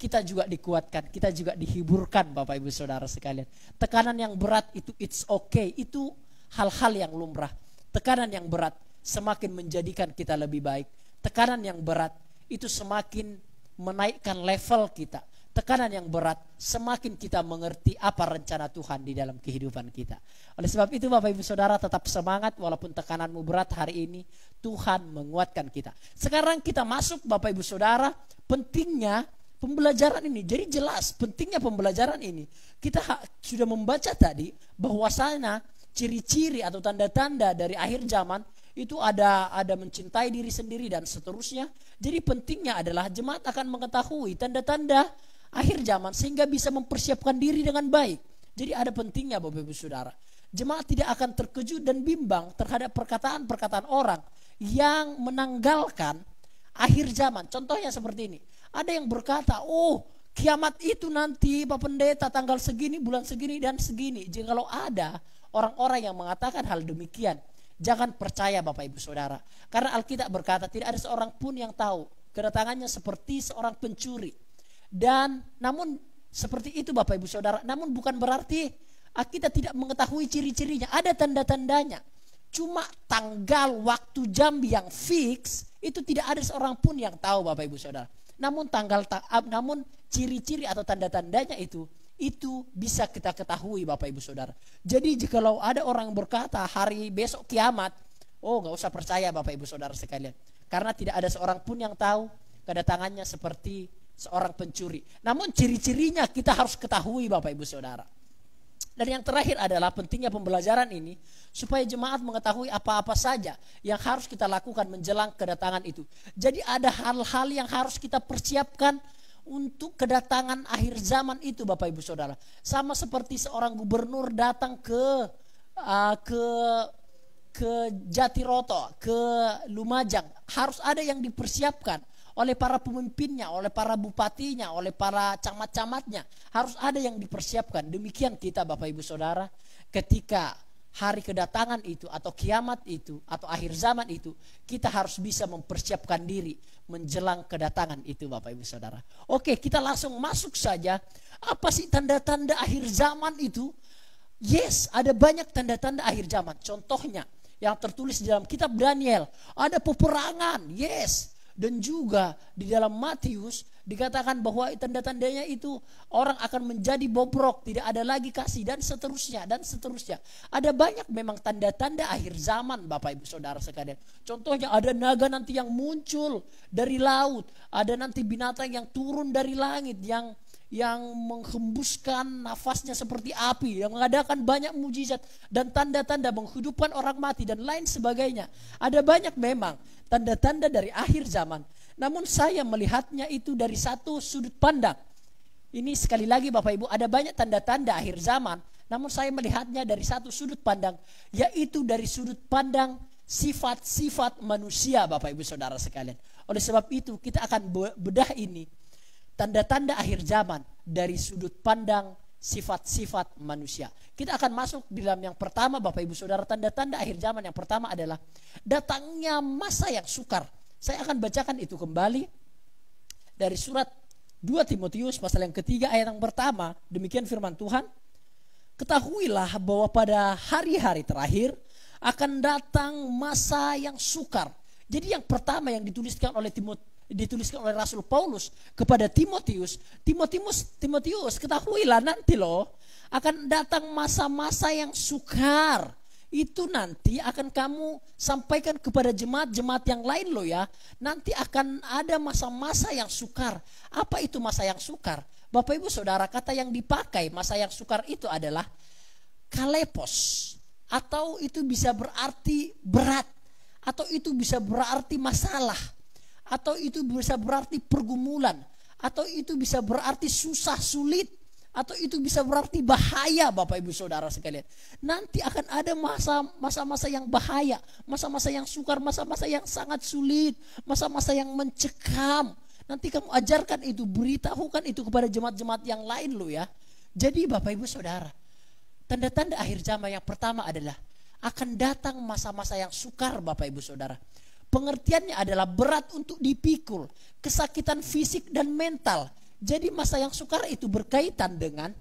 kita juga dikuatkan, kita juga dihiburkan Bapak Ibu Saudara sekalian. Tekanan yang berat itu it's okay, itu hal-hal yang lumrah. Tekanan yang berat semakin menjadikan kita lebih baik. Tekanan yang berat itu semakin menaikkan level kita. Tekanan yang berat semakin kita mengerti apa rencana Tuhan di dalam kehidupan kita. Oleh sebab itu Bapak Ibu Saudara, tetap semangat walaupun tekananmu berat hari ini. Tuhan menguatkan kita. Sekarang kita masuk Bapak Ibu Saudara, pentingnya pembelajaran ini. Jadi jelas pentingnya pembelajaran ini. Kita sudah membaca tadi bahwasanya ciri-ciri atau tanda-tanda dari akhir zaman itu ada mencintai diri sendiri dan seterusnya. Jadi pentingnya adalah jemaat akan mengetahui tanda-tanda akhir zaman sehingga bisa mempersiapkan diri dengan baik. Jadi ada pentingnya Bapak Ibu Saudara. Jemaat tidak akan terkejut dan bimbang terhadap perkataan-perkataan orang yang menanggalkan akhir zaman. Contohnya seperti ini. Ada yang berkata, oh kiamat itu nanti Pak Pendeta tanggal segini, bulan segini dan segini. Jadi kalau ada orang-orang yang mengatakan hal demikian, jangan percaya Bapak Ibu Saudara. Karena Alkitab berkata tidak ada seorang pun yang tahu. Kedatangannya seperti seorang pencuri. Dan namun seperti itu Bapak Ibu Saudara, namun bukan berarti kita tidak mengetahui ciri-cirinya. Ada tanda-tandanya. Cuma tanggal, waktu, jam yang fix itu tidak ada seorang pun yang tahu Bapak Ibu Saudara. Namun namun ciri-ciri atau tanda-tandanya itu bisa kita ketahui Bapak Ibu Saudara. Jadi jikalau ada orang berkata hari besok kiamat, oh nggak usah percaya Bapak Ibu Saudara sekalian. Karena tidak ada seorang pun yang tahu, kedatangannya seperti seorang pencuri. Namun ciri-cirinya kita harus ketahui Bapak Ibu Saudara. Dan yang terakhir adalah pentingnya pembelajaran ini supaya jemaat mengetahui apa-apa saja yang harus kita lakukan menjelang kedatangan itu. Jadi ada hal-hal yang harus kita persiapkan untuk kedatangan akhir zaman itu Bapak Ibu Saudara. Sama seperti seorang gubernur datang ke Jatiroto, ke Lumajang, harus ada yang dipersiapkan oleh para pemimpinnya, oleh para bupatinya, oleh para camat-camatnya. Harus ada yang dipersiapkan. Demikian kita Bapak Ibu Saudara, ketika hari kedatangan itu atau kiamat itu atau akhir zaman itu, kita harus bisa mempersiapkan diri menjelang kedatangan itu Bapak Ibu Saudara. Oke, kita langsung masuk saja. Apa sih tanda-tanda akhir zaman itu? Yes, ada banyak tanda-tanda akhir zaman. Contohnya yang tertulis di dalam kitab Daniel, ada peperangan. Yes. Dan juga di dalam Matius dikatakan bahwa tanda-tandanya itu orang akan menjadi bobrok, tidak ada lagi kasih dan seterusnya dan seterusnya. Ada banyak memang tanda-tanda akhir zaman Bapak Ibu Saudara sekalian. Contohnya ada naga nanti yang muncul dari laut, ada nanti binatang yang turun dari langit yang menghembuskan nafasnya seperti api, yang mengadakan banyak mujizat dan tanda-tanda menghidupkan orang mati dan lain sebagainya. Ada banyak memang tanda-tanda dari akhir zaman. Namun saya melihatnya itu dari satu sudut pandang. Ini sekali lagi Bapak Ibu, ada banyak tanda-tanda akhir zaman. Namun saya melihatnya dari satu sudut pandang, yaitu dari sudut pandang sifat-sifat manusia Bapak Ibu Saudara sekalian. Oleh sebab itu kita akan bedah ini, tanda-tanda akhir zaman dari sudut pandang sifat-sifat manusia. Kita akan masuk di dalam yang pertama Bapak Ibu Saudara, tanda-tanda akhir zaman yang pertama adalah datangnya masa yang sukar. Saya akan bacakan itu kembali dari surat 2 Timotius pasal yang ketiga ayat yang pertama. Demikian firman Tuhan. Ketahuilah bahwa pada hari-hari terakhir akan datang masa yang sukar, Jadi yang pertama yang dituliskan oleh Rasul Paulus kepada Timotius, ketahuilah nanti loh akan datang masa-masa yang sukar. Itu nanti akan kamu sampaikan kepada jemaat-jemaat yang lain loh ya. Nanti akan ada masa-masa yang sukar. Apa itu masa yang sukar? Bapak Ibu Saudara, kata yang dipakai masa yang sukar itu adalah kalepos. Atau itu bisa berarti berat. Atau itu bisa berarti masalah. Atau itu bisa berarti pergumulan. Atau itu bisa berarti susah, sulit. Atau itu bisa berarti bahaya Bapak Ibu Saudara sekalian. Nanti akan ada masa-masa yang bahaya, masa-masa yang sukar, masa-masa yang sangat sulit, masa-masa yang mencekam. Nanti kamu ajarkan itu, beritahukan itu kepada jemaat-jemaat yang lain loh ya. Jadi Bapak Ibu Saudara, tanda-tanda akhir zaman yang pertama adalah akan datang masa-masa yang sukar Bapak Ibu Saudara. Pengertiannya adalah berat untuk dipikul, kesakitan fisik dan mental. Jadi masa yang sukar itu berkaitan dengan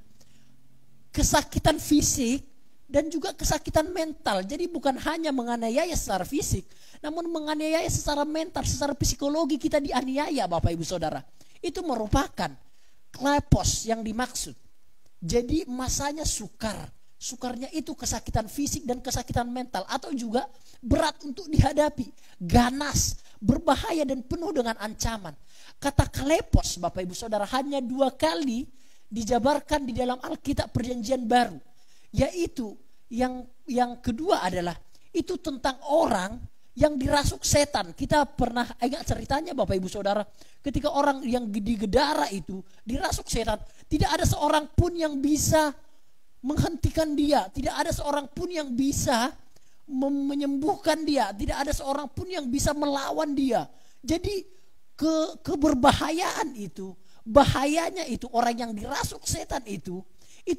kesakitan fisik dan juga kesakitan mental. Jadi bukan hanya menganiaya secara fisik, namun menganiaya secara mental, secara psikologi kita dianiaya Bapak Ibu Saudara. Itu merupakan klepos yang dimaksud. Jadi masanya sukar. Sukarnya itu kesakitan fisik dan kesakitan mental, atau juga berat untuk dihadapi, ganas, berbahaya dan penuh dengan ancaman. Kata kalepos Bapak Ibu Saudara hanya 2 kali dijabarkan di dalam Alkitab Perjanjian Baru. Yaitu yang kedua adalah itu tentang orang yang dirasuk setan. Kita pernah ingat ceritanya Bapak Ibu Saudara, ketika orang yang di Gedara itu dirasuk setan, tidak ada seorang pun yang bisa menghentikan dia, tidak ada seorang pun yang bisa menyembuhkan dia, tidak ada seorang pun yang bisa melawan dia. Jadi keberbahayaan itu, bahayanya itu, orang yang dirasuk setan itu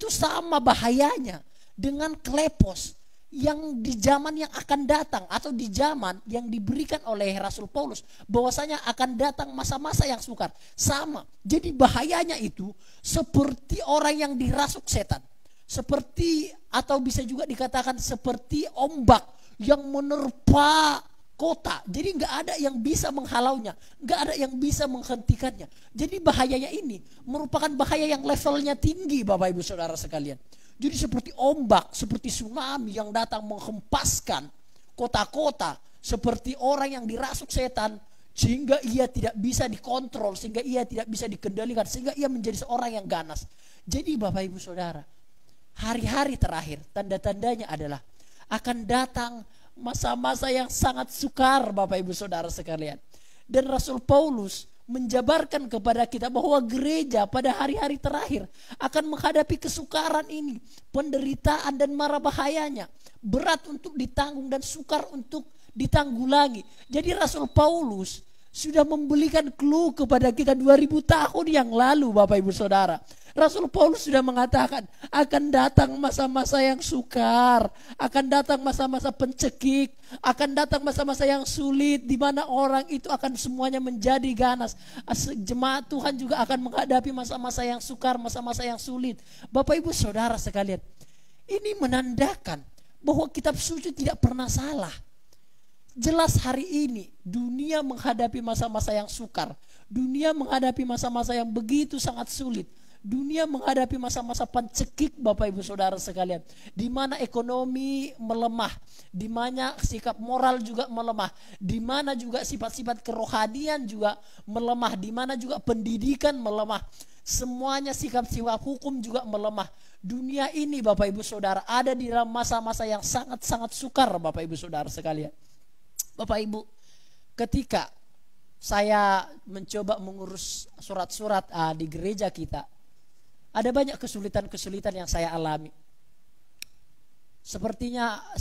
sama bahayanya dengan klepos yang di zaman yang akan datang, atau di zaman yang diberikan oleh Rasul Paulus, bahwasanya akan datang masa-masa yang sukar. Sama, jadi bahayanya itu seperti orang yang dirasuk setan. Seperti, atau bisa juga dikatakan seperti ombak yang menerpa kota. Jadi gak ada yang bisa menghalaunya, gak ada yang bisa menghentikannya. Jadi bahayanya ini merupakan bahaya yang levelnya tinggi Bapak Ibu Saudara sekalian. Jadi seperti ombak, seperti tsunami yang datang menghempaskan kota-kota. Seperti orang yang dirasuk setan, sehingga ia tidak bisa dikontrol, sehingga ia tidak bisa dikendalikan, sehingga ia menjadi seorang yang ganas. Jadi Bapak Ibu Saudara, hari-hari terakhir tanda-tandanya adalah akan datang masa-masa yang sangat sukar Bapak Ibu Saudara sekalian. Dan Rasul Paulus menjabarkan kepada kita bahwa gereja pada hari-hari terakhir akan menghadapi kesukaran ini, penderitaan dan mara bahayanya, berat untuk ditanggung dan sukar untuk ditanggulangi. Jadi Rasul Paulus sudah memberikan clue kepada kita 2000 tahun yang lalu Bapak Ibu Saudara. Rasul Paulus sudah mengatakan akan datang masa-masa yang sukar, akan datang masa-masa pencekik, akan datang masa-masa yang sulit di mana orang itu akan semuanya menjadi ganas. Jemaat Tuhan juga akan menghadapi masa-masa yang sukar, masa-masa yang sulit. Bapak Ibu Saudara sekalian, ini menandakan bahwa kitab suci tidak pernah salah. Jelas hari ini dunia menghadapi masa-masa yang sukar, dunia menghadapi masa-masa yang begitu sangat sulit. Dunia menghadapi masa-masa pencekik Bapak Ibu Saudara sekalian, di mana ekonomi melemah, di mana sikap moral juga melemah, di mana juga sifat-sifat kerohanian juga melemah, di mana juga pendidikan melemah, semuanya sikap-sikap hukum juga melemah. Dunia ini Bapak Ibu Saudara ada di dalam masa-masa yang sangat-sangat sukar Bapak Ibu Saudara sekalian. Bapak Ibu, ketika saya mencoba mengurus surat-surat di gereja kita, ada banyak kesulitan-kesulitan yang saya alami. Sepertinya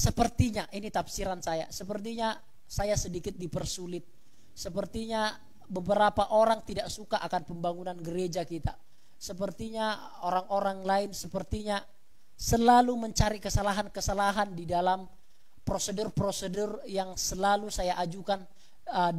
ini tafsiran saya, sepertinya saya sedikit dipersulit. Sepertinya beberapa orang tidak suka akan pembangunan gereja kita. Sepertinya orang-orang lain sepertinya selalu mencari kesalahan-kesalahan di dalam prosedur-prosedur yang selalu saya ajukan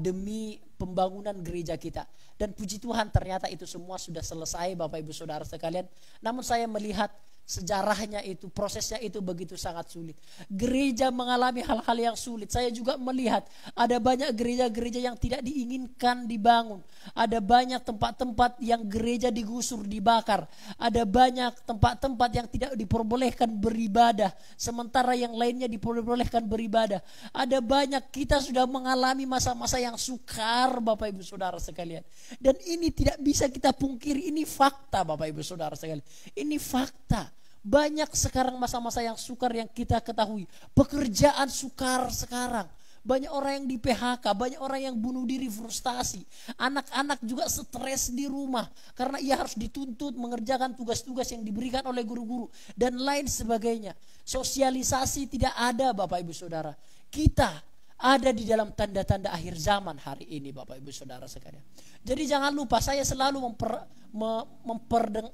demi pembangunan gereja kita. Dan puji Tuhan ternyata itu semua sudah selesai Bapak Ibu Saudara sekalian. Namun saya melihat sejarahnya itu, prosesnya itu begitu sangat sulit. Gereja mengalami hal-hal yang sulit. Saya juga melihat ada banyak gereja-gereja yang tidak diinginkan dibangun. Ada banyak tempat-tempat yang gereja digusur, dibakar. Ada banyak tempat-tempat yang tidak diperbolehkan beribadah, sementara yang lainnya diperbolehkan beribadah. Ada banyak, kita sudah mengalami masa-masa yang sukar, Bapak Ibu Saudara sekalian. Dan ini tidak bisa kita pungkiri, ini fakta Bapak Ibu Saudara sekalian. Ini fakta. Banyak sekarang masa-masa yang sukar yang kita ketahui. Pekerjaan sukar sekarang. Banyak orang yang di PHK, banyak orang yang bunuh diri, frustasi. Anak-anak juga stres di rumah karena ia harus dituntut mengerjakan tugas-tugas yang diberikan oleh guru-guru dan lain sebagainya. Sosialisasi tidak ada Bapak Ibu Saudara. Kita ada di dalam tanda-tanda akhir zaman hari ini Bapak Ibu Saudara sekalian. Jadi jangan lupa, saya selalu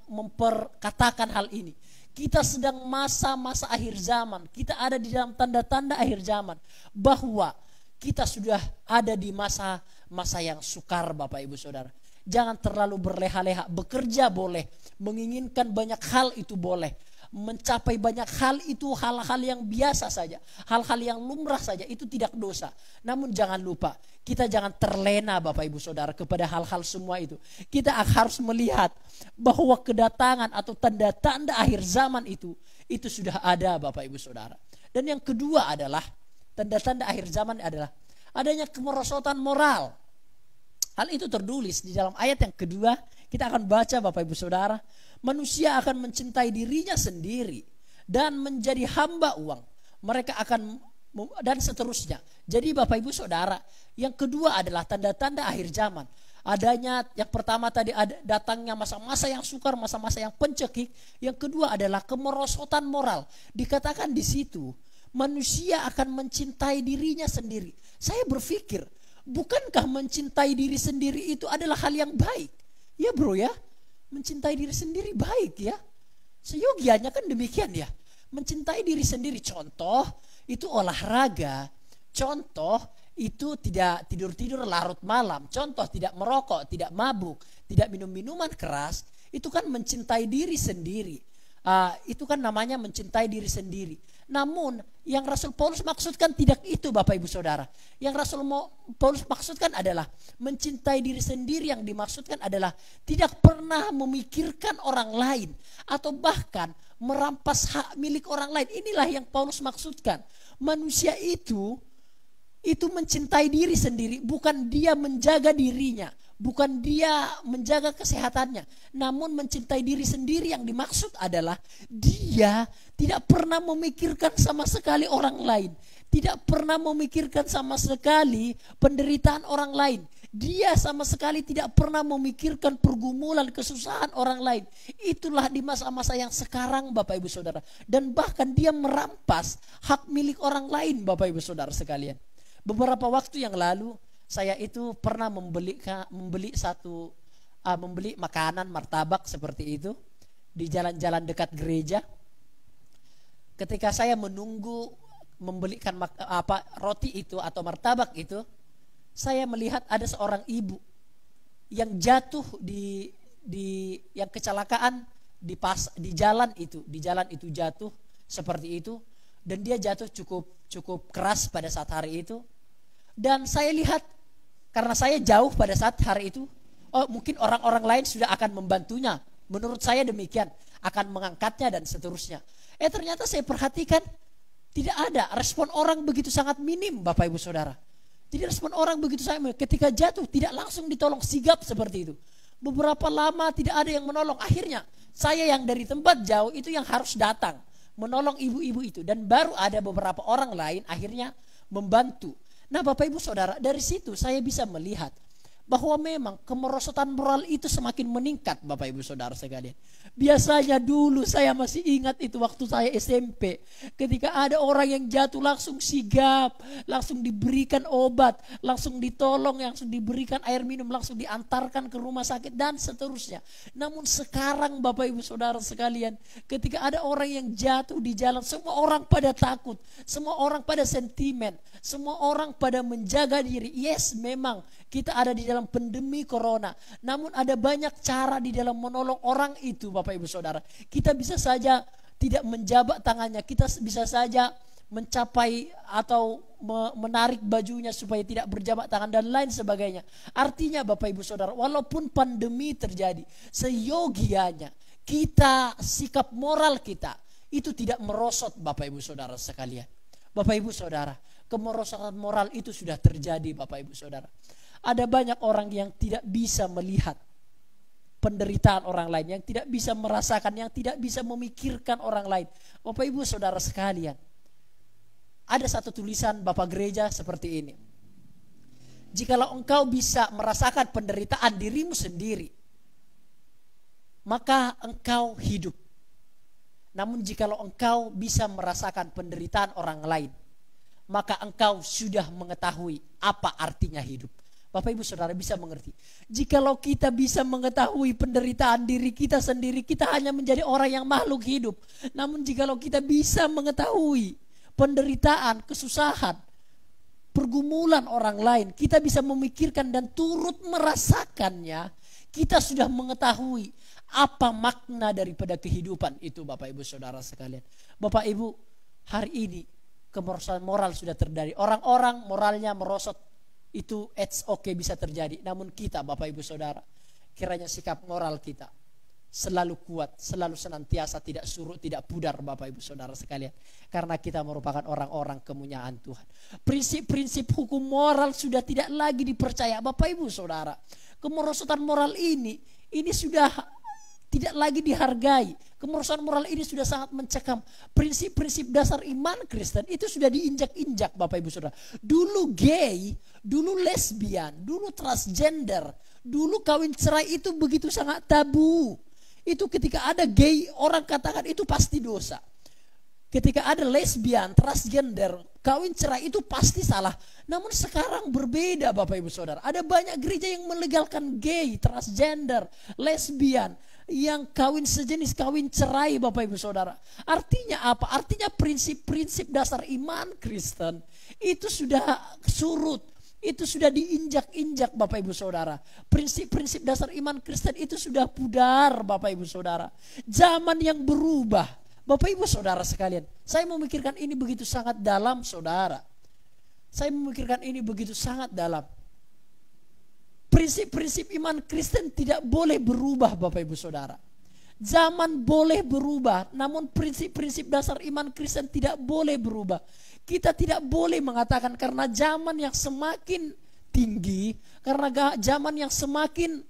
memperkatakan hal ini. Kita sedang masa-masa akhir zaman. Kita ada di dalam tanda-tanda akhir zaman. Bahwa kita sudah ada di masa yang sukar Bapak Ibu Saudara. Jangan terlalu berleha-leha. Bekerja boleh. Menginginkan banyak hal itu boleh. Mencapai banyak hal itu hal-hal yang biasa saja, hal-hal yang lumrah saja, itu tidak dosa. Namun jangan lupa, kita jangan terlena Bapak Ibu Saudara kepada hal-hal semua itu. Kita harus melihat bahwa kedatangan atau tanda-tanda akhir zaman itu sudah ada Bapak Ibu Saudara. Dan yang kedua adalah, tanda-tanda akhir zaman adalah adanya kemerosotan moral. Hal itu tertulis di dalam ayat yang kedua. Kita akan baca Bapak Ibu Saudara. Manusia akan mencintai dirinya sendiri dan menjadi hamba uang. Mereka akan, dan seterusnya. Jadi Bapak Ibu Saudara, yang kedua adalah tanda-tanda akhir zaman. Adanya, yang pertama tadi datangnya masa-masa yang sukar, masa-masa yang pencekik. Yang kedua adalah kemerosotan moral. Dikatakan di situ, manusia akan mencintai dirinya sendiri. Saya berpikir, bukankah mencintai diri sendiri itu adalah hal yang baik? Ya bro ya. Mencintai diri sendiri baik ya. Seyogianya kan demikian ya. Mencintai diri sendiri. Contoh itu olahraga. Contoh itu tidak tidur-tidur larut malam. Contoh tidak merokok, tidak mabuk, tidak minum minuman keras. Itu kan mencintai diri sendiri. Itu kan namanya mencintai diri sendiri. Namun yang Rasul Paulus maksudkan tidak itu Bapak Ibu Saudara. Yang Rasul Paulus maksudkan adalah mencintai diri sendiri. Yang dimaksudkan adalah tidak pernah memikirkan orang lain atau bahkan merampas hak milik orang lain. Inilah yang Paulus maksudkan. Manusia itu mencintai diri sendiri, bukan dia menjaga dirinya, bukan dia menjaga kesehatannya, namun mencintai diri sendiri. Yang dimaksud adalah dia tidak pernah memikirkan sama sekali orang lain, tidak pernah memikirkan sama sekali penderitaan orang lain. Dia sama sekali tidak pernah memikirkan pergumulan, kesusahan orang lain. Itulah di masa-masa yang sekarang Bapak Ibu Saudara. Dan bahkan dia merampas hak milik orang lain Bapak Ibu Saudara sekalian. Beberapa waktu yang lalu saya itu pernah membeli makanan martabak seperti itu di jalan-jalan dekat gereja. Ketika saya menunggu membelikan roti itu atau martabak itu, saya melihat ada seorang ibu yang jatuh yang kecelakaan di jalan itu jatuh seperti itu, dan dia jatuh cukup keras pada saat hari itu. Dan saya lihat, karena saya jauh pada saat hari itu, mungkin orang-orang lain sudah akan membantunya. Menurut saya demikian, akan mengangkatnya dan seterusnya. Ternyata saya perhatikan tidak ada respon orang, begitu sangat minim Bapak Ibu Saudara. Tidak respon orang begitu sangat minim. Ketika jatuh tidak langsung ditolong, sigap seperti itu. Beberapa lama tidak ada yang menolong. Akhirnya saya yang dari tempat jauh itu yang harus datang menolong ibu-ibu itu, dan baru ada beberapa orang lain akhirnya membantu. Nah Bapak Ibu Saudara, dari situ saya bisa melihat bahwa memang kemerosotan moral itu semakin meningkat Bapak Ibu Saudara sekalian. Biasanya dulu saya masih ingat itu waktu saya SMP, ketika ada orang yang jatuh langsung sigap, langsung diberikan obat, langsung ditolong, langsung diberikan air minum, langsung diantarkan ke rumah sakit dan seterusnya. Namun sekarang Bapak Ibu Saudara sekalian, ketika ada orang yang jatuh di jalan, semua orang pada takut, semua orang pada sentimen, semua orang pada menjaga diri. Yes, memang kita ada di dalam pandemi corona, namun ada banyak cara di dalam menolong orang itu Bapak Ibu Saudara. Kita bisa saja tidak menjabat tangannya, kita bisa saja mencapai atau menarik bajunya supaya tidak berjabat tangan dan lain sebagainya. Artinya Bapak Ibu Saudara, walaupun pandemi terjadi, seyogianya kita, sikap moral kita itu tidak merosot Bapak Ibu Saudara sekalian. Bapak Ibu Saudara, kemerosotan moral itu sudah terjadi Bapak Ibu Saudara. Ada banyak orang yang tidak bisa melihat penderitaan orang lain, yang tidak bisa merasakan, yang tidak bisa memikirkan orang lain. Bapak Ibu Saudara sekalian, ada satu tulisan Bapak Gereja seperti ini. Jikalau engkau bisa merasakan penderitaan dirimu sendiri, maka engkau hidup. Namun jikalau engkau bisa merasakan penderitaan orang lain, maka engkau sudah mengetahui apa artinya hidup. Bapak Ibu Saudara bisa mengerti. Jikalau kita bisa mengetahui penderitaan diri kita sendiri, kita hanya menjadi orang yang makhluk hidup. Namun jikalau kita bisa mengetahui penderitaan, kesusahan, pergumulan orang lain, kita bisa memikirkan dan turut merasakannya, kita sudah mengetahui apa makna daripada kehidupan itu Bapak Ibu Saudara sekalian. Bapak Ibu, hari ini kemerosotan moral sudah terjadi. Orang-orang moralnya merosot, itu it's okay, bisa terjadi. Namun kita Bapak Ibu Saudara, kiranya sikap moral kita selalu kuat, selalu senantiasa tidak surut, tidak pudar Bapak Ibu Saudara sekalian. Karena kita merupakan orang-orang kemuliaan Tuhan. Prinsip-prinsip hukum moral sudah tidak lagi dipercaya Bapak Ibu Saudara. Kemerosotan moral ini sudah tidak lagi dihargai. Kemerosotan moral ini sudah sangat mencekam. Prinsip-prinsip dasar iman Kristen itu sudah diinjak-injak Bapak Ibu Saudara. Dulu gay, dulu lesbian, dulu transgender, dulu kawin cerai itu begitu sangat tabu. Itu ketika ada gay, orang katakan itu pasti dosa. Ketika ada lesbian, transgender, kawin cerai itu pasti salah. Namun sekarang berbeda Bapak Ibu Saudara. Ada banyak gereja yang melegalkan gay, transgender, lesbian, yang kawin sejenis, kawin cerai Bapak Ibu Saudara. Artinya apa? Artinya prinsip-prinsip dasar iman Kristen itu sudah surut, itu sudah diinjak-injak Bapak Ibu Saudara. Prinsip-prinsip dasar iman Kristen itu sudah pudar Bapak Ibu Saudara. Zaman yang berubah Bapak Ibu Saudara sekalian. Saya memikirkan ini begitu sangat dalam Saudara. Saya memikirkan ini begitu sangat dalam. Prinsip-prinsip iman Kristen tidak boleh berubah Bapak Ibu Saudara. Zaman boleh berubah, namun prinsip-prinsip dasar iman Kristen tidak boleh berubah. Kita tidak boleh mengatakan karena zaman yang semakin tinggi, karena zaman yang semakin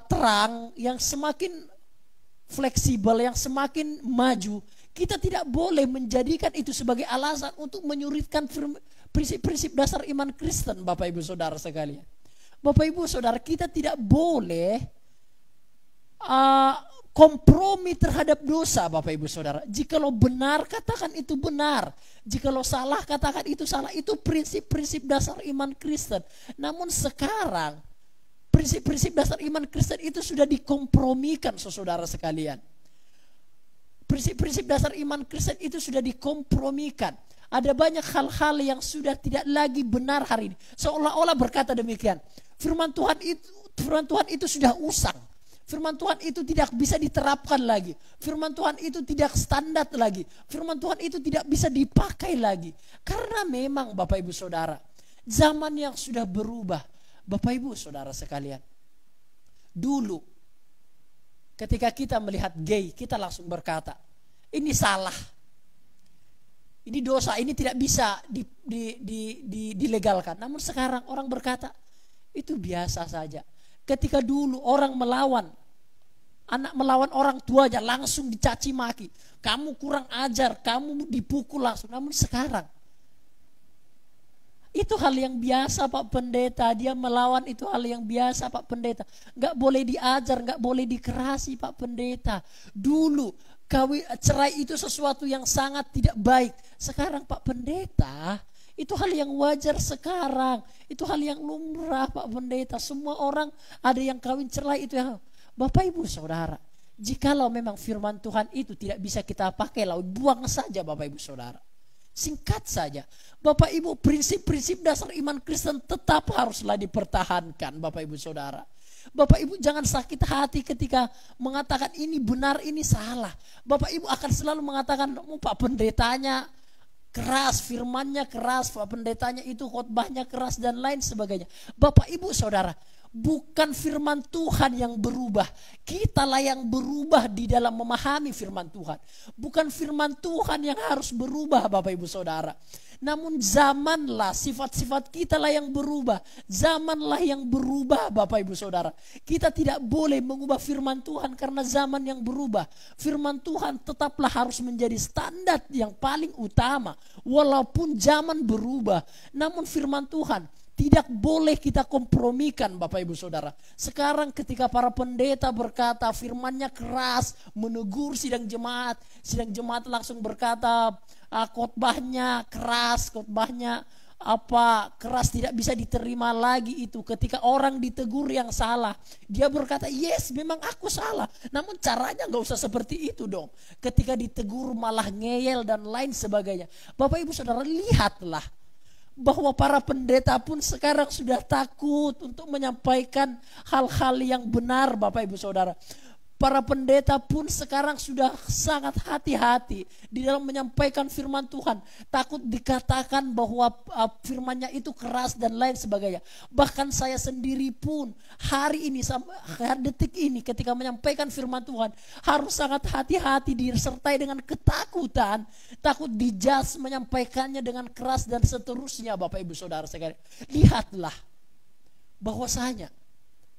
terang, yang semakin fleksibel, yang semakin maju, kita tidak boleh menjadikan itu sebagai alasan untuk menyurutkan prinsip-prinsip dasar iman Kristen Bapak Ibu Saudara sekalian. Bapak Ibu Saudara, kita tidak boleh kompromi terhadap dosa Bapak Ibu Saudara. Jikalau benar, katakan itu benar. Jikalau salah, katakan itu salah. Itu prinsip-prinsip dasar iman Kristen. Namun sekarang prinsip-prinsip dasar iman Kristen itu sudah dikompromikan saudara sekalian. Prinsip-prinsip dasar iman Kristen itu sudah dikompromikan. Ada banyak hal-hal yang sudah tidak lagi benar hari ini. Seolah-olah berkata demikian. Firman Tuhan itu sudah usang. Firman Tuhan itu tidak bisa diterapkan lagi. Firman Tuhan itu tidak standar lagi. Firman Tuhan itu tidak bisa dipakai lagi. Karena memang Bapak Ibu Saudara, zaman yang sudah berubah. Bapak Ibu Saudara sekalian, dulu ketika kita melihat gay, kita langsung berkata, ini salah, ini dosa, ini tidak bisa dilegalkan. Namun sekarang orang berkata, itu biasa saja. Ketika dulu orang melawan, anak melawan orang tuanya langsung dicaci maki, kamu kurang ajar, kamu dipukul langsung. Namun sekarang itu hal yang biasa Pak Pendeta. Dia melawan itu hal yang biasa Pak Pendeta. Gak boleh diajar, gak boleh dikerasi Pak Pendeta. Dulu cerai itu sesuatu yang sangat tidak baik. Sekarang Pak Pendeta, itu hal yang wajar sekarang. Itu hal yang lumrah Pak Pendeta. Semua orang ada yang kawin cerai itu yang. Bapak Ibu Saudara, jikalau memang firman Tuhan itu tidak bisa kita pakai, lalu buang saja Bapak Ibu Saudara. Singkat saja. Bapak Ibu, prinsip-prinsip dasar iman Kristen tetap haruslah dipertahankan Bapak Ibu Saudara. Bapak Ibu jangan sakit hati ketika mengatakan ini benar, ini salah. Bapak Ibu akan selalu mengatakan, Pak pendetanya keras, firmannya keras, Pak pendetanya itu khotbahnya keras dan lain sebagainya. Bapak Ibu Saudara, bukan firman Tuhan yang berubah. Kitalah yang berubah di dalam memahami firman Tuhan. Bukan firman Tuhan yang harus berubah Bapak Ibu Saudara. Namun zamanlah, sifat-sifat kita lah yang berubah. Zamanlah yang berubah Bapak Ibu Saudara. Kita tidak boleh mengubah firman Tuhan karena zaman yang berubah. Firman Tuhan tetaplah harus menjadi standar yang paling utama. Walaupun zaman berubah. Namun firman Tuhan tidak boleh kita kompromikan Bapak Ibu Saudara. Sekarang ketika para pendeta berkata firmannya keras, menegur sidang jemaat langsung berkata khotbahnya keras, khotbahnya keras, tidak bisa diterima lagi itu. Ketika orang ditegur yang salah, dia berkata yes memang aku salah. Namun caranya gak usah seperti itu dong. Ketika ditegur malah ngeyel dan lain sebagainya. Bapak Ibu Saudara, lihatlah bahwa para pendeta pun sekarang sudah takut untuk menyampaikan hal-hal yang benar Bapak Ibu Saudara. Para pendeta pun sekarang sudah sangat hati-hati di dalam menyampaikan firman Tuhan. Takut dikatakan bahwa firmannya itu keras dan lain sebagainya. Bahkan saya sendiri pun hari ini sampai detik ini ketika menyampaikan firman Tuhan harus sangat hati-hati, disertai dengan ketakutan. Takut dijudge menyampaikannya dengan keras dan seterusnya Bapak Ibu Saudara sekalian. Lihatlah bahwasanya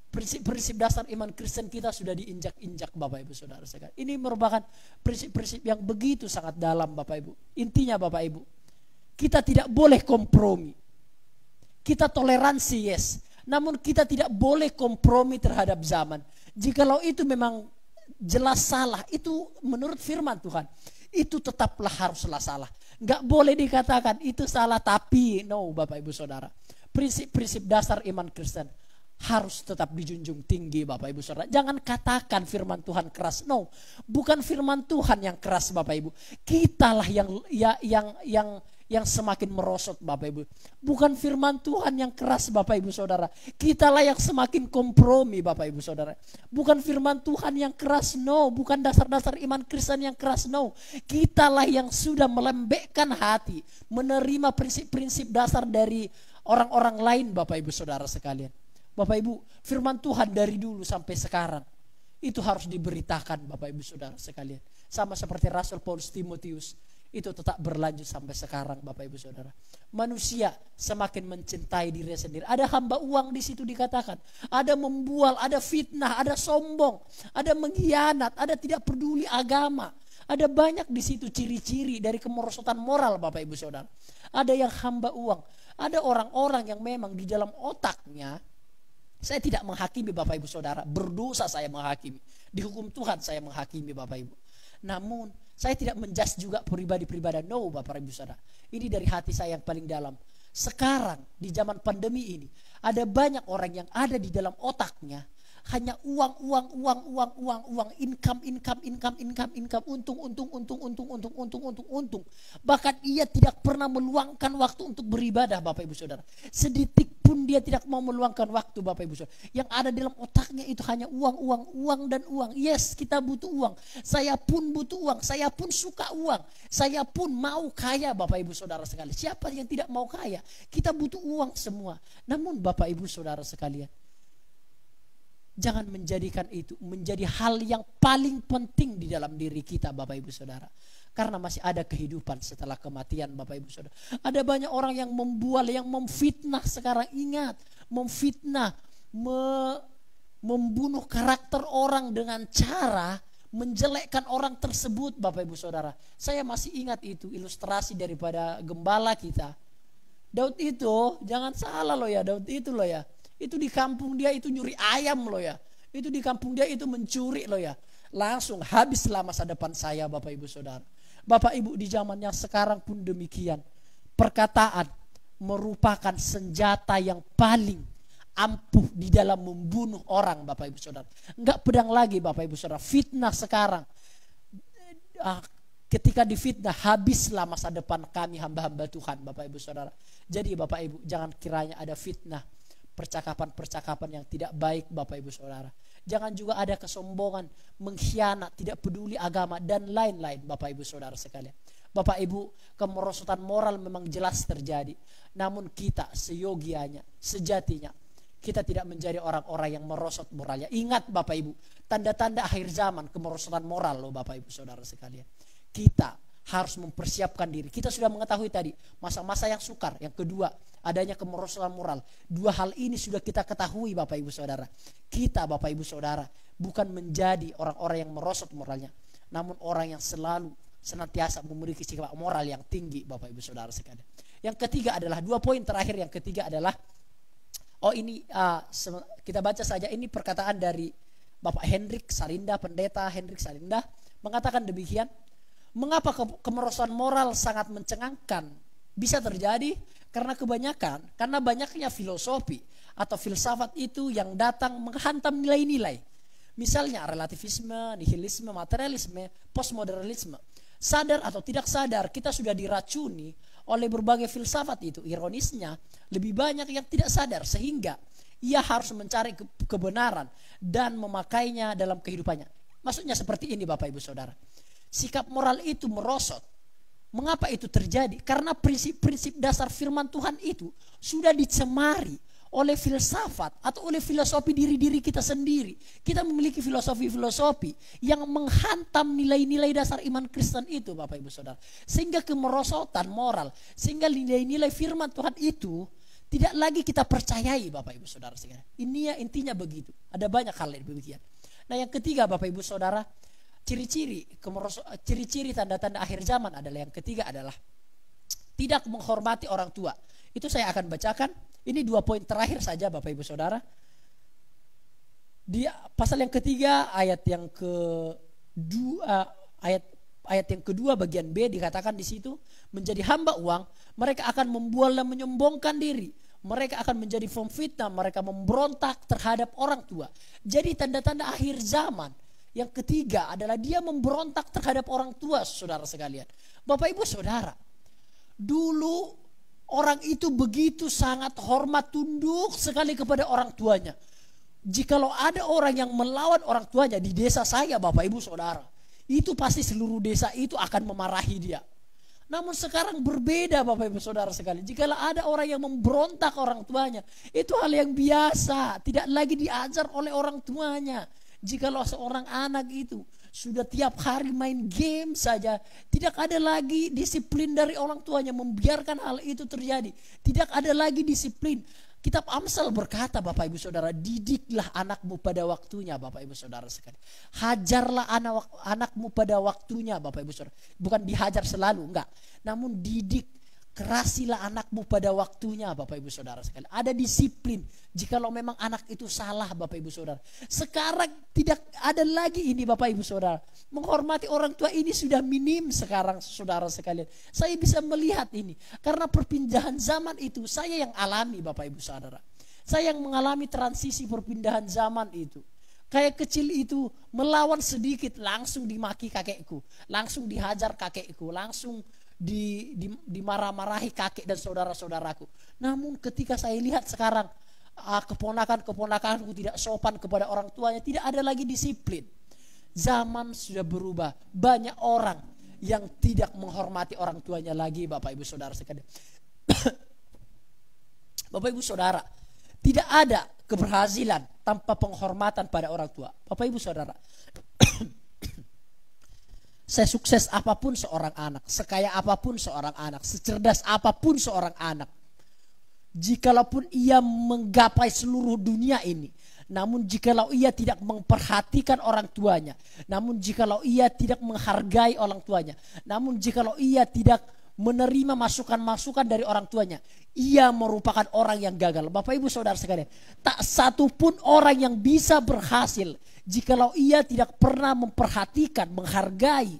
prinsip-prinsip dasar iman Kristen kita sudah diinjak-injak Bapak Ibu Saudara sekalian. Ini merupakan prinsip-prinsip yang begitu sangat dalam Bapak Ibu. Intinya Bapak Ibu, kita tidak boleh kompromi. Kita toleransi yes, namun kita tidak boleh kompromi terhadap zaman. Jikalau itu memang jelas salah, itu menurut firman Tuhan, itu tetaplah haruslah salah. Gak boleh dikatakan itu salah tapi no Bapak Ibu Saudara. Prinsip-prinsip dasar iman Kristen harus tetap dijunjung tinggi Bapak Ibu Saudara. Jangan katakan firman Tuhan keras. No, bukan firman Tuhan yang keras Bapak Ibu. Kitalah yang semakin merosot Bapak Ibu. Bukan firman Tuhan yang keras Bapak Ibu Saudara. Kitalah yang semakin kompromi Bapak Ibu Saudara. Bukan firman Tuhan yang keras, no. Bukan dasar-dasar iman Kristen yang keras, no. Kitalah yang sudah melembekkan hati, menerima prinsip-prinsip dasar dari orang-orang lain Bapak Ibu Saudara sekalian. Bapak Ibu, firman Tuhan dari dulu sampai sekarang itu harus diberitakan Bapak Ibu Saudara sekalian. Sama seperti Rasul Paulus Timotius, itu tetap berlanjut sampai sekarang Bapak Ibu Saudara. Manusia semakin mencintai diri sendiri. Ada hamba uang di situ dikatakan, ada membual, ada fitnah, ada sombong, ada mengkhianat, ada tidak peduli agama. Ada banyak di situ ciri-ciri dari kemerosotan moral Bapak Ibu Saudara. Ada yang hamba uang, ada orang-orang yang memang di dalam otaknya, saya tidak menghakimi Bapak Ibu Saudara, berdosa saya menghakimi, di hukum Tuhan saya menghakimi Bapak Ibu. Namun saya tidak menjudge juga pribadi-pribadi, no Bapak Ibu Saudara. Ini dari hati saya yang paling dalam. Sekarang di zaman pandemi ini ada banyak orang yang ada di dalam otaknya hanya uang, income, untung. Bahkan ia tidak pernah meluangkan waktu untuk beribadah Bapak Ibu Saudara. Sedetik pun dia tidak mau meluangkan waktu Bapak Ibu Saudara. Yang ada dalam otaknya itu hanya uang dan uang. Yes, kita butuh uang. Saya pun butuh uang. Saya pun suka uang. Saya pun mau kaya Bapak Ibu Saudara sekalian. Siapa yang tidak mau kaya? Kita butuh uang semua. Namun Bapak Ibu Saudara sekalian, jangan menjadikan itu menjadi hal yang paling penting di dalam diri kita Bapak Ibu Saudara. Karena masih ada kehidupan setelah kematian Bapak Ibu Saudara. Ada banyak orang yang membual, yang memfitnah sekarang. Ingat, memfitnah, membunuh karakter orang dengan cara menjelekkan orang tersebut Bapak Ibu Saudara. Saya masih ingat itu ilustrasi daripada gembala kita. Daud itu, jangan salah loh ya, Daud itu loh ya. Itu di kampung dia itu nyuri ayam loh ya. Itu di kampung dia itu mencuri loh ya. Langsung habislah masa depan saya Bapak Ibu Saudara. Bapak Ibu, di zaman yang sekarang pun demikian. Perkataan merupakan senjata yang paling ampuh di dalam membunuh orang Bapak Ibu Saudara. Enggak pedang lagi Bapak Ibu Saudara. Fitnah sekarang. Ketika difitnah habislah masa depan kami hamba-hamba Tuhan Bapak Ibu Saudara. Jadi Bapak Ibu, jangan kiranya ada fitnah, percakapan-percakapan yang tidak baik Bapak Ibu Saudara. Jangan juga ada kesombongan, mengkhianat, tidak peduli agama dan lain-lain Bapak Ibu Saudara sekalian. Bapak Ibu, kemerosotan moral memang jelas terjadi. Namun kita seyogianya, sejatinya, kita tidak menjadi orang-orang yang merosot moralnya. Ingat Bapak Ibu, tanda-tanda akhir zaman kemerosotan moral loh Bapak Ibu Saudara sekalian. Kita harus mempersiapkan diri. Kita sudah mengetahui tadi masa-masa yang sukar. Yang kedua, adanya kemerosotan moral. Dua hal ini sudah kita ketahui Bapak Ibu Saudara. Kita Bapak Ibu Saudara bukan menjadi orang-orang yang merosot moralnya, namun orang yang selalu senantiasa memiliki sikap moral yang tinggi Bapak Ibu Saudara sekalian. Yang ketiga adalah, dua poin terakhir yang ketiga adalah, kita baca saja, ini perkataan dari Bapak Hendrik Sarinda, Pendeta Hendrik Sarinda mengatakan demikian. Mengapa kemerosotan moral sangat mencengangkan? Bisa terjadi karena banyaknya filosofi atau filsafat itu yang datang menghantam nilai-nilai. Misalnya relativisme, nihilisme, materialisme, postmodernisme. Sadar atau tidak sadar, kita sudah diracuni oleh berbagai filsafat itu. Ironisnya, lebih banyak yang tidak sadar sehingga ia harus mencari kebenaran dan memakainya dalam kehidupannya. Maksudnya seperti ini Bapak Ibu Saudara. Sikap moral itu merosot. Mengapa itu terjadi? Karena prinsip-prinsip dasar firman Tuhan itu sudah dicemari oleh filsafat atau oleh filosofi diri-diri kita sendiri. Kita memiliki filosofi-filosofi yang menghantam nilai-nilai dasar iman Kristen itu Bapak Ibu Saudara. Sehingga kemerosotan moral, sehingga nilai-nilai firman Tuhan itu tidak lagi kita percayai Bapak Ibu Saudara. Ini intinya begitu. Ada banyak hal yang demikian. Nah yang ketiga Bapak Ibu Saudara, ciri-ciri tanda-tanda akhir zaman adalah, yang ketiga adalah tidak menghormati orang tua. Itu saya akan bacakan. Ini dua poin terakhir saja Bapak Ibu Saudara. Di pasal yang ketiga ayat yang kedua, ayat yang kedua bagian B dikatakan di situ, menjadi hamba uang, mereka akan membual dan menyombongkan diri. Mereka akan menjadi pemfitnah, mereka memberontak terhadap orang tua. Jadi tanda-tanda akhir zaman yang ketiga adalah dia memberontak terhadap orang tua, saudara sekalian. Bapak Ibu Saudara, dulu orang itu begitu sangat hormat, tunduk sekali kepada orang tuanya. Jikalau ada orang yang melawan orang tuanya di desa saya Bapak Ibu Saudara, itu pasti seluruh desa itu akan memarahi dia. Namun sekarang berbeda Bapak Ibu Saudara sekalian. Jikalau ada orang yang memberontak orang tuanya, itu hal yang biasa, tidak lagi diajar oleh orang tuanya. Jikalau seorang anak itu sudah tiap hari main game saja, tidak ada lagi disiplin dari orang tuanya, membiarkan hal itu terjadi. Tidak ada lagi disiplin. Kitab Amsal berkata Bapak Ibu Saudara, didiklah anakmu pada waktunya Bapak Ibu Saudara sekalian. Hajarlah anakmu pada waktunya Bapak Ibu Saudara. Bukan dihajar selalu, enggak. Namun didik, kerasilah anakmu pada waktunya Bapak Ibu Saudara sekalian. Ada disiplin. Jikalau memang anak itu salah Bapak Ibu Saudara. Sekarang tidak ada lagi ini Bapak Ibu Saudara. Menghormati orang tua ini sudah minim sekarang saudara sekalian. Saya bisa melihat ini. Karena perpindahan zaman itu saya yang alami Bapak Ibu Saudara. Saya yang mengalami transisi perpindahan zaman itu. Kayak kecil itu melawan sedikit langsung dimaki kakekku. Langsung dihajar kakekku. Langsung dimarah-marahi kakek dan saudara-saudaraku. Namun ketika saya lihat sekarang keponakan-keponakanku tidak sopan kepada orang tuanya, tidak ada lagi disiplin. Zaman sudah berubah. Banyak orang yang tidak menghormati orang tuanya lagi Bapak Ibu Saudara sekalian. Bapak Ibu Saudara, tidak ada keberhasilan tanpa penghormatan pada orang tua. Bapak Ibu Saudara, sesukses apapun seorang anak, sekaya apapun seorang anak, secerdas apapun seorang anak, jikalaupun ia menggapai seluruh dunia ini, namun jikalau ia tidak memperhatikan orang tuanya, namun jikalau ia tidak menghargai orang tuanya, namun jikalau ia tidak menerima masukan-masukan dari orang tuanya, ia merupakan orang yang gagal. Bapak Ibu Saudara sekalian, tak satu pun orang yang bisa berhasil jikalau ia tidak pernah memperhatikan, menghargai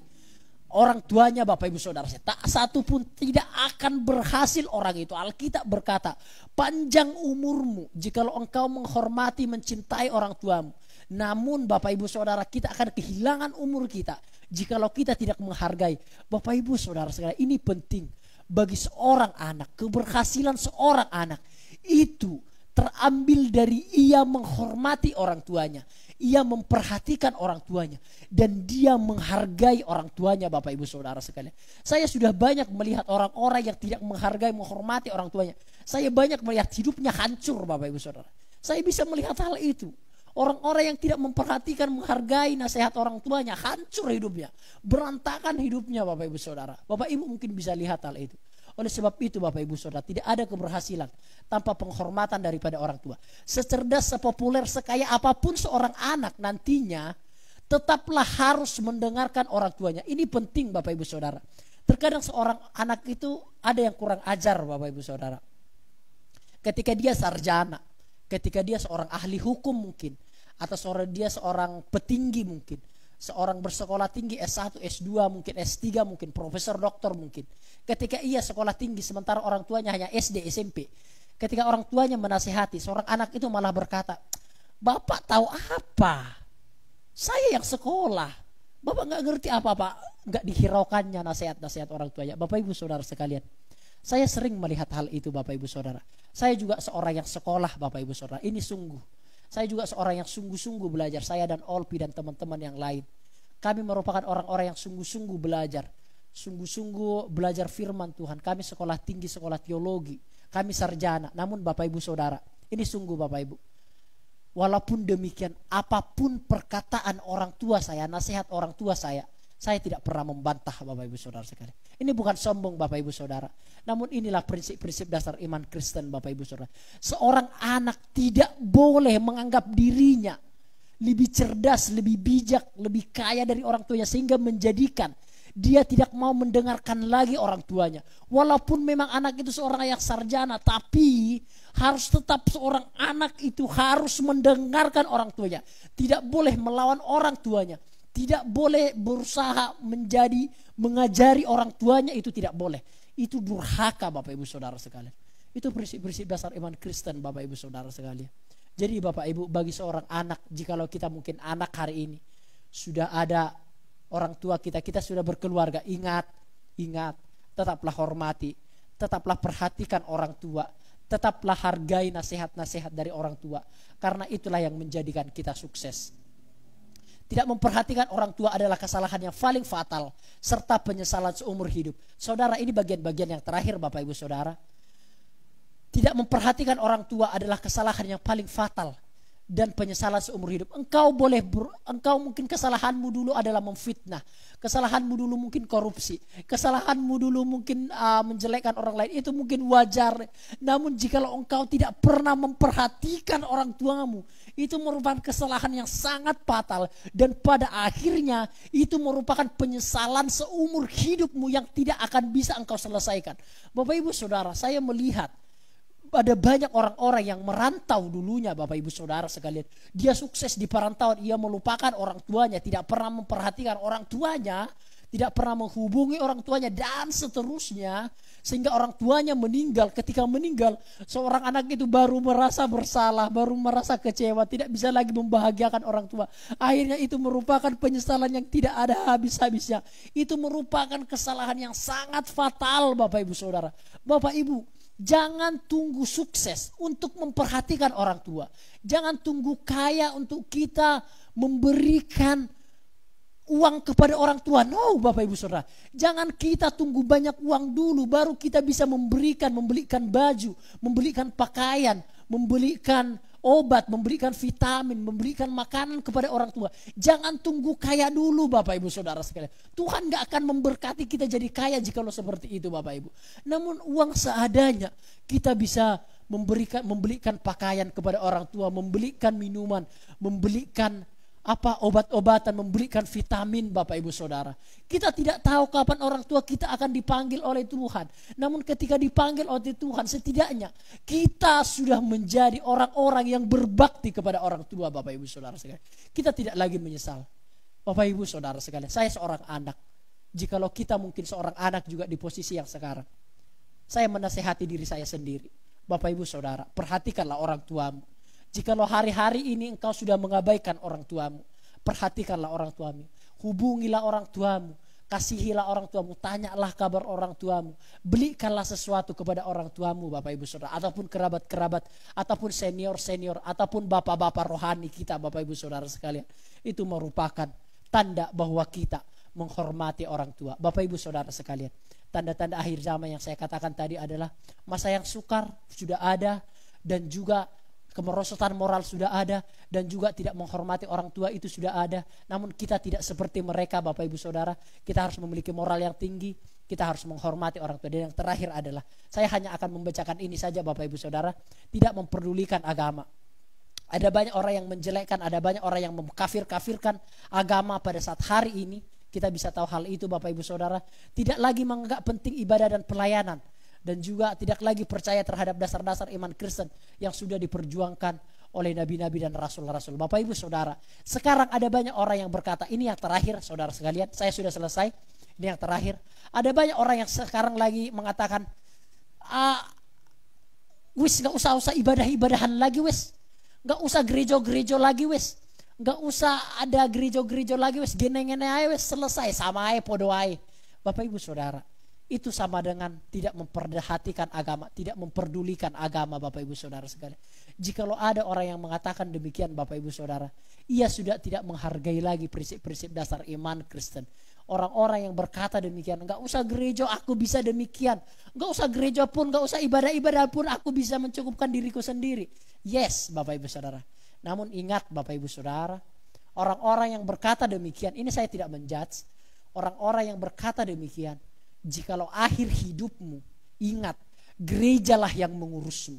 orang tuanya Bapak Ibu Saudara. Tak satu pun tidak akan berhasil orang itu. Alkitab berkata, panjang umurmu jikalau engkau menghormati, mencintai orang tuamu. Namun Bapak Ibu Saudara, kita akan kehilangan umur kita jikalau kita tidak menghargai. Bapak Ibu Saudara sekalian, ini penting bagi seorang anak. Keberhasilan seorang anak itu terambil dari ia menghormati orang tuanya. Ia memperhatikan orang tuanya. Dan dia menghargai orang tuanya, Bapak Ibu Saudara sekalian. Saya sudah banyak melihat orang-orang yang tidak menghargai, menghormati orang tuanya. Saya banyak melihat hidupnya hancur, Bapak Ibu Saudara. Saya bisa melihat hal itu. Orang-orang yang tidak memperhatikan, menghargai nasihat orang tuanya, hancur hidupnya. Berantakan hidupnya, Bapak Ibu Saudara. Bapak Ibu mungkin bisa lihat hal itu. Oleh sebab itu Bapak Ibu Saudara, tidak ada keberhasilan tanpa penghormatan daripada orang tua. Secerdas, sepopuler, sekaya apapun seorang anak nantinya, tetaplah harus mendengarkan orang tuanya. Ini penting Bapak Ibu Saudara. Terkadang seorang anak itu ada yang kurang ajar Bapak Ibu Saudara. Ketika dia sarjana, ketika dia seorang ahli hukum mungkin, atau dia seorang petinggi mungkin, seorang bersekolah tinggi S1, S2, mungkin S3, mungkin profesor, doktor mungkin. Ketika ia sekolah tinggi sementara orang tuanya hanya SD, SMP. Ketika orang tuanya menasihati, seorang anak itu malah berkata, "Bapak tahu apa? Saya yang sekolah. Bapak gak ngerti apa-apa." Gak dihiraukannya nasihat-nasihat orang tuanya. Bapak Ibu Saudara sekalian, saya sering melihat hal itu Bapak Ibu Saudara. Saya juga seorang yang sekolah Bapak Ibu Saudara. Ini sungguh. Saya juga seorang yang sungguh-sungguh belajar. Saya dan Olpi dan teman-teman yang lain. Kami merupakan orang-orang yang sungguh-sungguh belajar. Sungguh-sungguh belajar firman Tuhan. Kami sekolah tinggi, sekolah teologi. Kami sarjana. Namun Bapak Ibu Saudara, ini sungguh Bapak Ibu. Walaupun demikian, apapun perkataan orang tua saya, nasihat orang tua saya tidak pernah membantah Bapak Ibu Saudara sekalian. Ini bukan sombong Bapak Ibu Saudara. Namun inilah prinsip-prinsip dasar iman Kristen Bapak Ibu Saudara. Seorang anak tidak boleh menganggap dirinya lebih cerdas, lebih bijak, lebih kaya dari orang tuanya. Sehingga menjadikan dia tidak mau mendengarkan lagi orang tuanya. Walaupun memang anak itu seorang yang sarjana, tapi harus tetap seorang anak itu harus mendengarkan orang tuanya. Tidak boleh melawan orang tuanya. Tidak boleh berusaha mengajari orang tuanya, itu tidak boleh. Itu durhaka Bapak Ibu Saudara sekalian. Itu prinsip-prinsip dasar iman Kristen Bapak Ibu Saudara sekalian. Jadi Bapak Ibu, bagi seorang anak, jikalau kita mungkin anak hari ini, sudah ada orang tua kita sudah berkeluarga, ingat, tetaplah hormati, tetaplah perhatikan orang tua, tetaplah hargai nasihat-nasihat dari orang tua. Karena itulah yang menjadikan kita sukses. Tidak memperhatikan orang tua adalah kesalahan yang paling fatal serta penyesalan seumur hidup. Saudara, ini bagian-bagian yang terakhir Bapak Ibu Saudara. Tidak memperhatikan orang tua adalah kesalahan yang paling fatal dan penyesalan seumur hidup. Engkau mungkin kesalahanmu dulu adalah memfitnah. Kesalahanmu dulu mungkin korupsi. Kesalahanmu dulu mungkin menjelekkan orang lain. Itu mungkin wajar. Namun jikalau engkau tidak pernah memperhatikan orang tuamu, itu merupakan kesalahan yang sangat fatal. Dan pada akhirnya itu merupakan penyesalan seumur hidupmu yang tidak akan bisa engkau selesaikan. Bapak Ibu Saudara, saya melihat ada banyak orang-orang yang merantau dulunya Bapak Ibu Saudara sekalian. Dia sukses di perantauan, ia melupakan orang tuanya, tidak pernah memperhatikan orang tuanya, tidak pernah menghubungi orang tuanya dan seterusnya. Sehingga orang tuanya meninggal. Ketika meninggal, seorang anak itu baru merasa bersalah, baru merasa kecewa, tidak bisa lagi membahagiakan orang tua. Akhirnya itu merupakan penyesalan yang tidak ada habis-habisnya. Itu merupakan kesalahan yang sangat fatal Bapak Ibu Saudara. Bapak Ibu, jangan tunggu sukses untuk memperhatikan orang tua. Jangan tunggu kaya untuk kita memberikan uang kepada orang tua. No Bapak Ibu Saudara. Jangan kita tunggu banyak uang dulu baru kita bisa membelikan baju, membelikan pakaian, membelikan obat, memberikan vitamin, memberikan makanan kepada orang tua. Jangan tunggu kaya dulu Bapak Ibu Saudara sekalian. Tuhan gak akan memberkati kita jadi kaya jikalau seperti itu Bapak Ibu. Namun uang seadanya kita bisa membelikan pakaian kepada orang tua, membelikan minuman, membelikan obat-obatan, memberikan vitamin Bapak Ibu Saudara. Kita tidak tahu kapan orang tua kita akan dipanggil oleh Tuhan. Namun ketika dipanggil oleh Tuhan, setidaknya kita sudah menjadi orang-orang yang berbakti kepada orang tua Bapak Ibu Saudara sekalian. Kita tidak lagi menyesal. Bapak Ibu Saudara sekalian, saya seorang anak. Jikalau kita mungkin seorang anak juga di posisi yang sekarang, saya menasehati diri saya sendiri. Bapak Ibu Saudara, perhatikanlah orang tuamu. Jikalau hari-hari ini engkau sudah mengabaikan orang tuamu, perhatikanlah orang tuamu. Hubungilah orang tuamu. Kasihilah orang tuamu, tanyalah kabar orang tuamu, belikanlah sesuatu kepada orang tuamu Bapak Ibu Saudara, ataupun kerabat-kerabat, ataupun senior-senior, ataupun bapak-bapak rohani kita Bapak Ibu Saudara sekalian. Itu merupakan tanda bahwa kita menghormati orang tua. Bapak Ibu Saudara sekalian, tanda-tanda akhir zaman yang saya katakan tadi adalah masa yang sukar sudah ada, dan juga kemerosotan moral sudah ada, dan juga tidak menghormati orang tua itu sudah ada. Namun kita tidak seperti mereka Bapak Ibu Saudara. Kita harus memiliki moral yang tinggi, kita harus menghormati orang tua. Dan yang terakhir adalah, saya hanya akan membacakan ini saja Bapak Ibu Saudara, tidak memperdulikan agama. Ada banyak orang yang menjelekkan, ada banyak orang yang mengkafir-kafirkan agama pada saat hari ini. Kita bisa tahu hal itu Bapak Ibu Saudara. Tidak lagi menganggap penting ibadah dan pelayanan, dan juga tidak lagi percaya terhadap dasar-dasar iman Kristen yang sudah diperjuangkan oleh nabi-nabi dan rasul-rasul. Bapak Ibu Saudara, sekarang ada banyak orang yang berkata, ini yang terakhir saudara sekalian, saya sudah selesai, ini yang terakhir. Ada banyak orang yang sekarang lagi mengatakan, wis gak usah ibadah-ibadahan lagi wis, gak usah gereja-gereja lagi wis, gak usah ada gereja-gereja lagi wis, gene-gene aja wis, selesai, sama aja, podo aja. Bapak Ibu Saudara, itu sama dengan tidak memperhatikan agama, tidak memperdulikan agama Bapak Ibu Saudara sekalian. Jikalau ada orang yang mengatakan demikian Bapak Ibu Saudara, ia sudah tidak menghargai lagi prinsip-prinsip dasar iman Kristen. Orang-orang yang berkata demikian, gak usah gereja aku bisa demikian, gak usah gereja pun, gak usah ibadah-ibadah pun aku bisa mencukupkan diriku sendiri. Yes Bapak Ibu Saudara. Namun ingat Bapak Ibu Saudara, orang-orang yang berkata demikian, ini saya tidak menjudge, orang-orang yang berkata demikian, jikalau akhir hidupmu, ingat, gerejalah yang mengurusmu.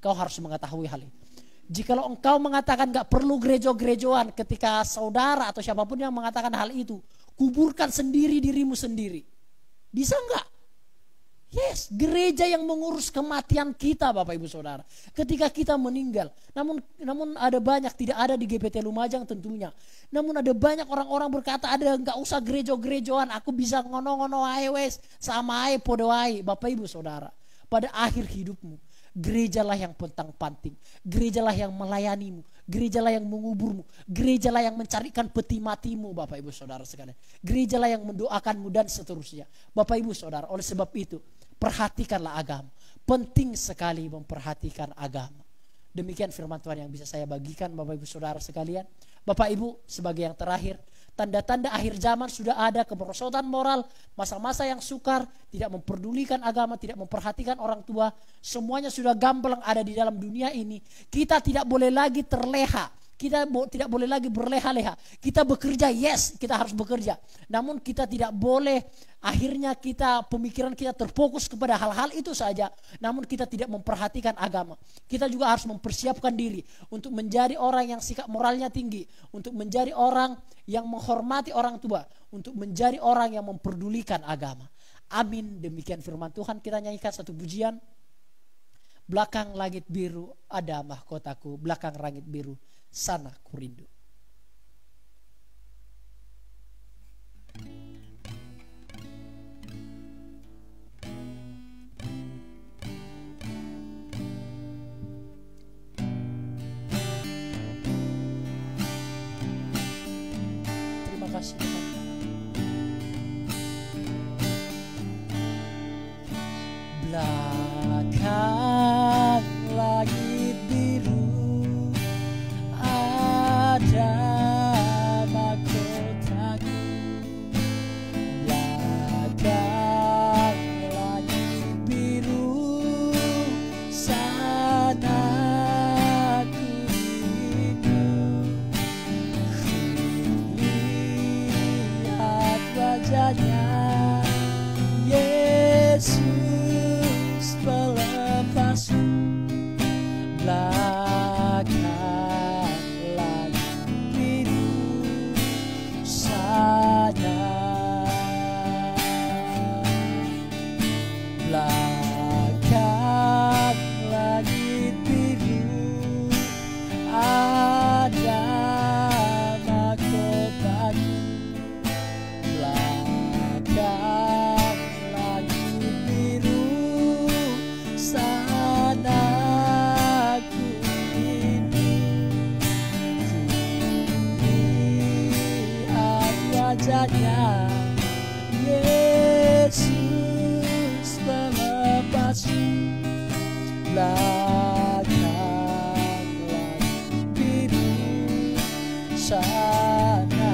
Engkau harus mengetahui hal ini. Jikalau engkau mengatakan gak perlu gereja-gerejaan, ketika saudara atau siapapun yang mengatakan hal itu, kuburkan sendiri dirimu sendiri. Bisa enggak? Yes, gereja yang mengurus kematian kita Bapak Ibu Saudara. Ketika kita meninggal. Namun ada banyak, tidak ada di GPT Lumajang tentunya. Namun ada banyak orang-orang berkata, ada enggak usah gereja-gerejaan, aku bisa ngono-ngono ae wes, sama ae podo ae. Bapak Ibu Saudara, pada akhir hidupmu, gerejalah yang pontang-panting, gerejalah yang melayanimu, gerejalah yang menguburmu, gerejalah yang mencarikan peti matimu Bapak Ibu Saudara sekalian. Gerejalah yang mendoakanmu dan seterusnya. Bapak Ibu Saudara, oleh sebab itu perhatikanlah agama. Penting sekali memperhatikan agama. Demikian firman Tuhan yang bisa saya bagikan Bapak Ibu Saudara sekalian. Bapak Ibu, sebagai yang terakhir, tanda-tanda akhir zaman sudah ada, kemerosotan moral, masa-masa yang sukar, tidak memperdulikan agama, tidak memperhatikan orang tua, semuanya sudah gamblang ada di dalam dunia ini. Kita tidak boleh lagi terleha, kita tidak boleh lagi berleha-leha. Kita bekerja, yes, kita harus bekerja. Namun kita tidak boleh akhirnya pemikiran kita terfokus kepada hal-hal itu saja. Namun kita tidak memperhatikan agama. Kita juga harus mempersiapkan diri untuk menjadi orang yang sikap moralnya tinggi, untuk menjadi orang yang menghormati orang tua, untuk menjadi orang yang memperdulikan agama. Amin. Demikian firman Tuhan. Kita nyanyikan satu pujian. Belakang langit biru ada mahkotaku, belakang langit biru sana ku rindu. Terima kasih Tuhan. Belakang langit biru ada mahkotaku, belakang langit biru sana ku rindu. Lihat wajahnya Yesus pelepasku, belakang langit biru sana, belakang langit biru ada mahkotaku, belakang langit biru sana ku rindu. Lihat wajahnya belakang biru sana.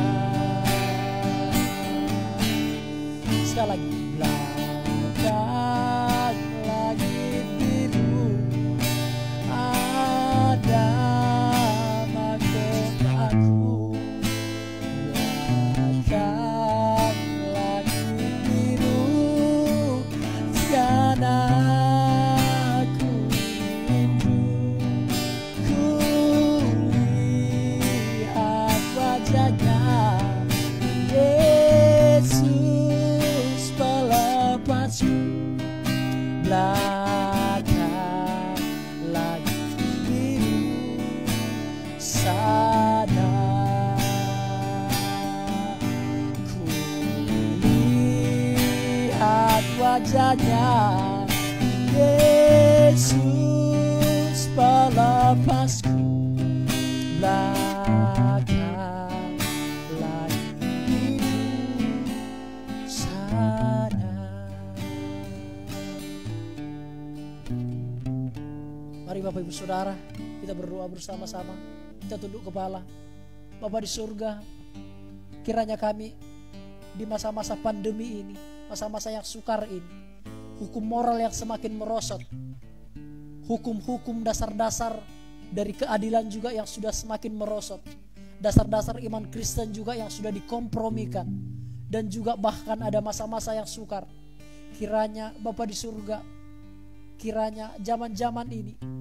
Sekali lagi, belakang langit biru ada mahkotaku. Belakang langit biru sana ku rindu. Ku lihat wajahnya Yesus pelepasku. Belakang langit biru sana ku lihat wajahnya Yesus pelepasku. Belakang langit biru sana. Mari Bapak Ibu Saudara, kita berdoa bersama-sama. Kita tunduk kepala. Bapa di surga, kiranya kami di masa-masa pandemi ini, masa-masa yang sukar ini, hukum moral yang semakin merosot, hukum-hukum dasar-dasar dari keadilan juga yang sudah semakin merosot, dasar-dasar iman Kristen juga yang sudah dikompromikan, dan juga bahkan ada masa-masa yang sukar. Kiranya Bapa di surga, kiranya zaman-zaman ini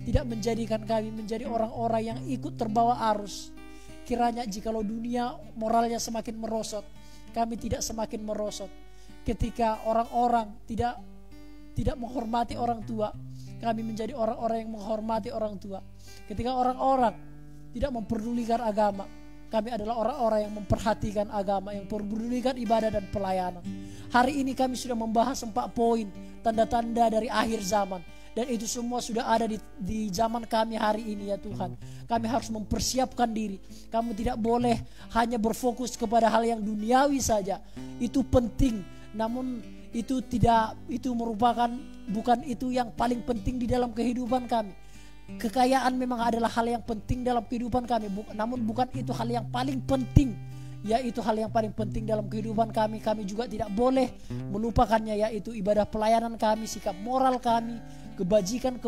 tidak menjadikan kami menjadi orang-orang yang ikut terbawa arus. Kiranya jikalau dunia moralnya semakin merosot, kami tidak semakin merosot. Ketika orang-orang tidak menghormati orang tua, kami menjadi orang-orang yang menghormati orang tua. Ketika orang-orang tidak memperdulikan agama, kami adalah orang-orang yang memperhatikan agama, yang memperdulikan ibadah dan pelayanan. Hari ini kami sudah membahas 4 poin tanda-tanda dari akhir zaman. Dan itu semua sudah ada di zaman kami hari ini ya Tuhan. Kami harus mempersiapkan diri. Kamu tidak boleh hanya berfokus kepada hal yang duniawi saja. Itu penting, namun itu merupakan bukan itu yang paling penting di dalam kehidupan kami. Kekayaan memang adalah hal yang penting dalam kehidupan kami, namun bukan itu hal yang paling penting. Yaitu hal yang paling penting dalam kehidupan kami. Kami juga tidak boleh melupakannya, yaitu ibadah pelayanan kami, sikap moral kami, kebajikan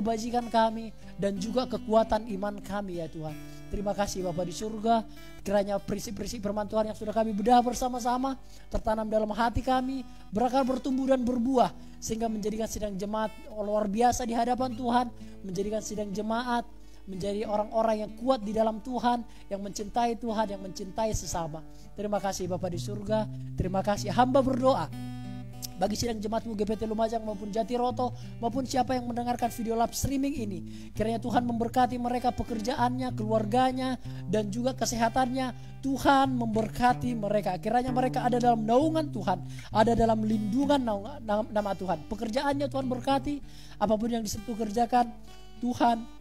kami, dan juga kekuatan iman kami ya Tuhan. Terima kasih Bapa di surga. Kiranya prinsip-prinsip firman Tuhan yang sudah kami bedah bersama-sama tertanam dalam hati kami, berakar, bertumbuh dan berbuah, sehingga menjadikan sidang jemaat luar biasa di hadapan Tuhan, menjadikan sidang jemaat menjadi orang-orang yang kuat di dalam Tuhan, yang mencintai Tuhan, yang mencintai sesama. Terima kasih Bapa di surga. Terima kasih. Hamba berdoa bagi sidang jemaatmu GPT Lumajang maupun Jatiroto, maupun siapa yang mendengarkan video live streaming ini. Kiranya Tuhan memberkati mereka, pekerjaannya, keluarganya, dan juga kesehatannya. Tuhan memberkati mereka. Kiranya mereka ada dalam naungan Tuhan, ada dalam lindungan nama Tuhan. Pekerjaannya Tuhan berkati, apapun yang disentuh kerjakan, Tuhan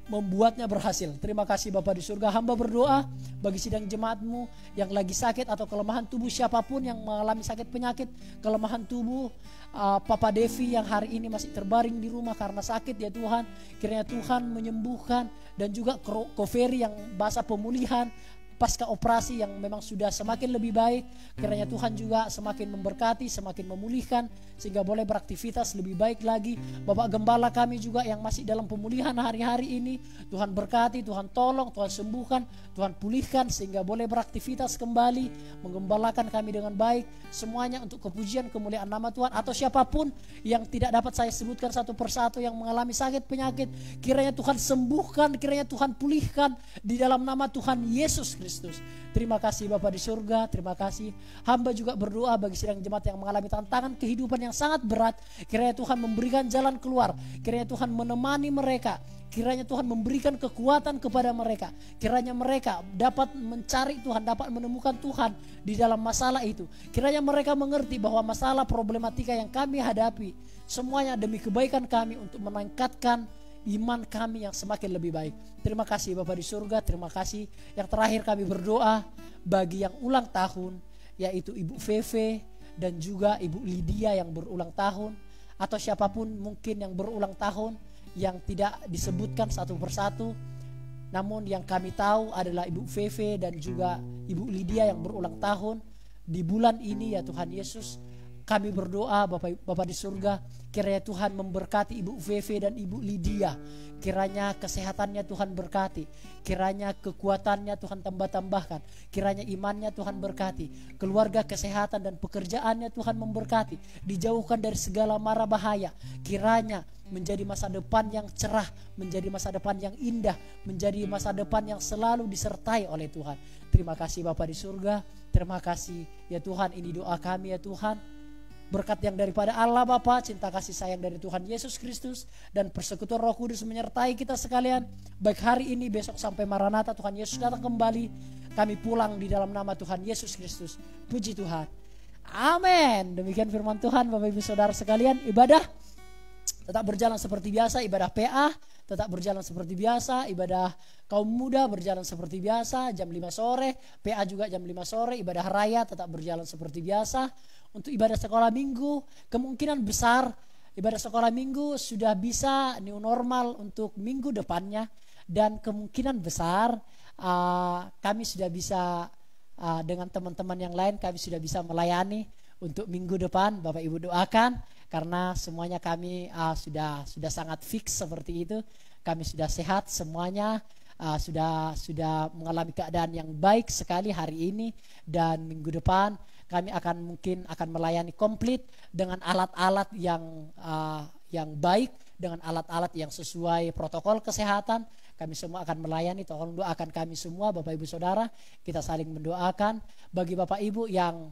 membuatnya berhasil. Terima kasih Bapa di surga. Hamba berdoa bagi sidang jemaatmu yang lagi sakit atau kelemahan tubuh, siapapun yang mengalami sakit penyakit, kelemahan tubuh, Papa Devi yang hari ini masih terbaring di rumah karena sakit ya Tuhan. Kiranya Tuhan menyembuhkan, dan juga Koferi yang masa pemulihan pasca operasi yang memang sudah semakin lebih baik. Kiranya Tuhan juga semakin memberkati, semakin memulihkan, sehingga boleh beraktivitas lebih baik lagi. Bapak Gembala kami juga yang masih dalam pemulihan hari-hari ini, Tuhan berkati, Tuhan tolong, Tuhan sembuhkan, Tuhan pulihkan, sehingga boleh beraktivitas kembali, menggembalakan kami dengan baik. Semuanya untuk kepujian kemuliaan nama Tuhan. Atau siapapun yang tidak dapat saya sebutkan satu persatu yang mengalami sakit penyakit, kiranya Tuhan sembuhkan, kiranya Tuhan pulihkan di dalam nama Tuhan Yesus Kristus. Terima kasih Bapa di surga. Terima kasih. Hamba juga berdoa bagi sidang jemaat yang mengalami tantangan kehidupan yang sangat berat. Kiranya Tuhan memberikan jalan keluar. Kiranya Tuhan menemani mereka. Kiranya Tuhan memberikan kekuatan kepada mereka. Kiranya mereka dapat mencari Tuhan, dapat menemukan Tuhan di dalam masalah itu. Kiranya mereka mengerti bahwa masalah problematika yang kami hadapi semuanya demi kebaikan kami, untuk meningkatkan iman kami yang semakin lebih baik. Terima kasih Bapa di surga. Terima kasih. Yang terakhir kami berdoa bagi yang ulang tahun, yaitu Ibu Feve dan juga Ibu Lydia yang berulang tahun, atau siapapun mungkin yang berulang tahun, yang tidak disebutkan satu persatu. Namun yang kami tahu adalah Ibu Feve dan juga Ibu Lydia yang berulang tahun di bulan ini ya Tuhan Yesus. Kami berdoa Bapa di surga, kiranya Tuhan memberkati Ibu Feve dan Ibu Lydia. Kiranya kesehatannya Tuhan berkati, kiranya kekuatannya Tuhan tambahkan, kiranya imannya Tuhan berkati, keluarga, kesehatan dan pekerjaannya Tuhan memberkati, dijauhkan dari segala mara bahaya. Kiranya menjadi masa depan yang cerah, menjadi masa depan yang indah, menjadi masa depan yang selalu disertai oleh Tuhan. Terima kasih Bapa di surga, terima kasih ya Tuhan, ini doa kami ya Tuhan. Berkat yang daripada Allah Bapa, cinta kasih sayang dari Tuhan Yesus Kristus, dan persekutuan Roh Kudus menyertai kita sekalian. Baik hari ini, besok sampai Maranatha Tuhan Yesus datang kembali. Kami pulang di dalam nama Tuhan Yesus Kristus. Puji Tuhan. Amin. Demikian firman Tuhan Bapak Ibu Saudara sekalian. Ibadah tetap berjalan seperti biasa. Ibadah PA tetap berjalan seperti biasa. Ibadah kaum muda berjalan seperti biasa. Jam 5 sore. PA juga jam 5 sore. Ibadah raya tetap berjalan seperti biasa. Untuk ibadah sekolah minggu, kemungkinan besar ibadah sekolah minggu sudah bisa new normal untuk minggu depannya. Dan kemungkinan besar kami sudah bisa dengan teman-teman yang lain, kami sudah bisa melayani untuk minggu depan. Bapak Ibu doakan, karena semuanya kami sudah sangat fix seperti itu. Kami sudah sehat semuanya, sudah mengalami keadaan yang baik sekali hari ini. Dan minggu depan kami mungkin akan melayani komplit dengan alat-alat yang baik, dengan alat-alat yang sesuai protokol kesehatan. Kami semua akan melayani. Tolong doakan kami semua Bapak Ibu Saudara. Kita saling mendoakan. Bagi Bapak Ibu yang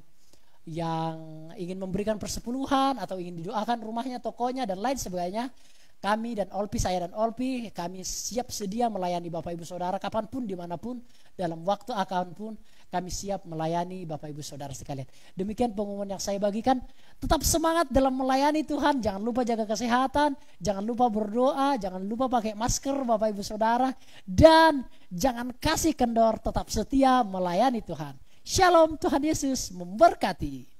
ingin memberikan persepuluhan atau ingin didoakan rumahnya, tokonya dan lain sebagainya, kami dan Olpi, saya dan Olpi, kami siap sedia melayani Bapak Ibu Saudara kapanpun, dimanapun, dalam waktu apapun. Kami siap melayani Bapak Ibu Saudara sekalian. Demikian pengumuman yang saya bagikan. Tetap semangat dalam melayani Tuhan. Jangan lupa jaga kesehatan, jangan lupa berdoa, jangan lupa pakai masker Bapak Ibu Saudara, dan jangan kasih kendor, tetap setia melayani Tuhan. Shalom, Tuhan Yesus memberkati.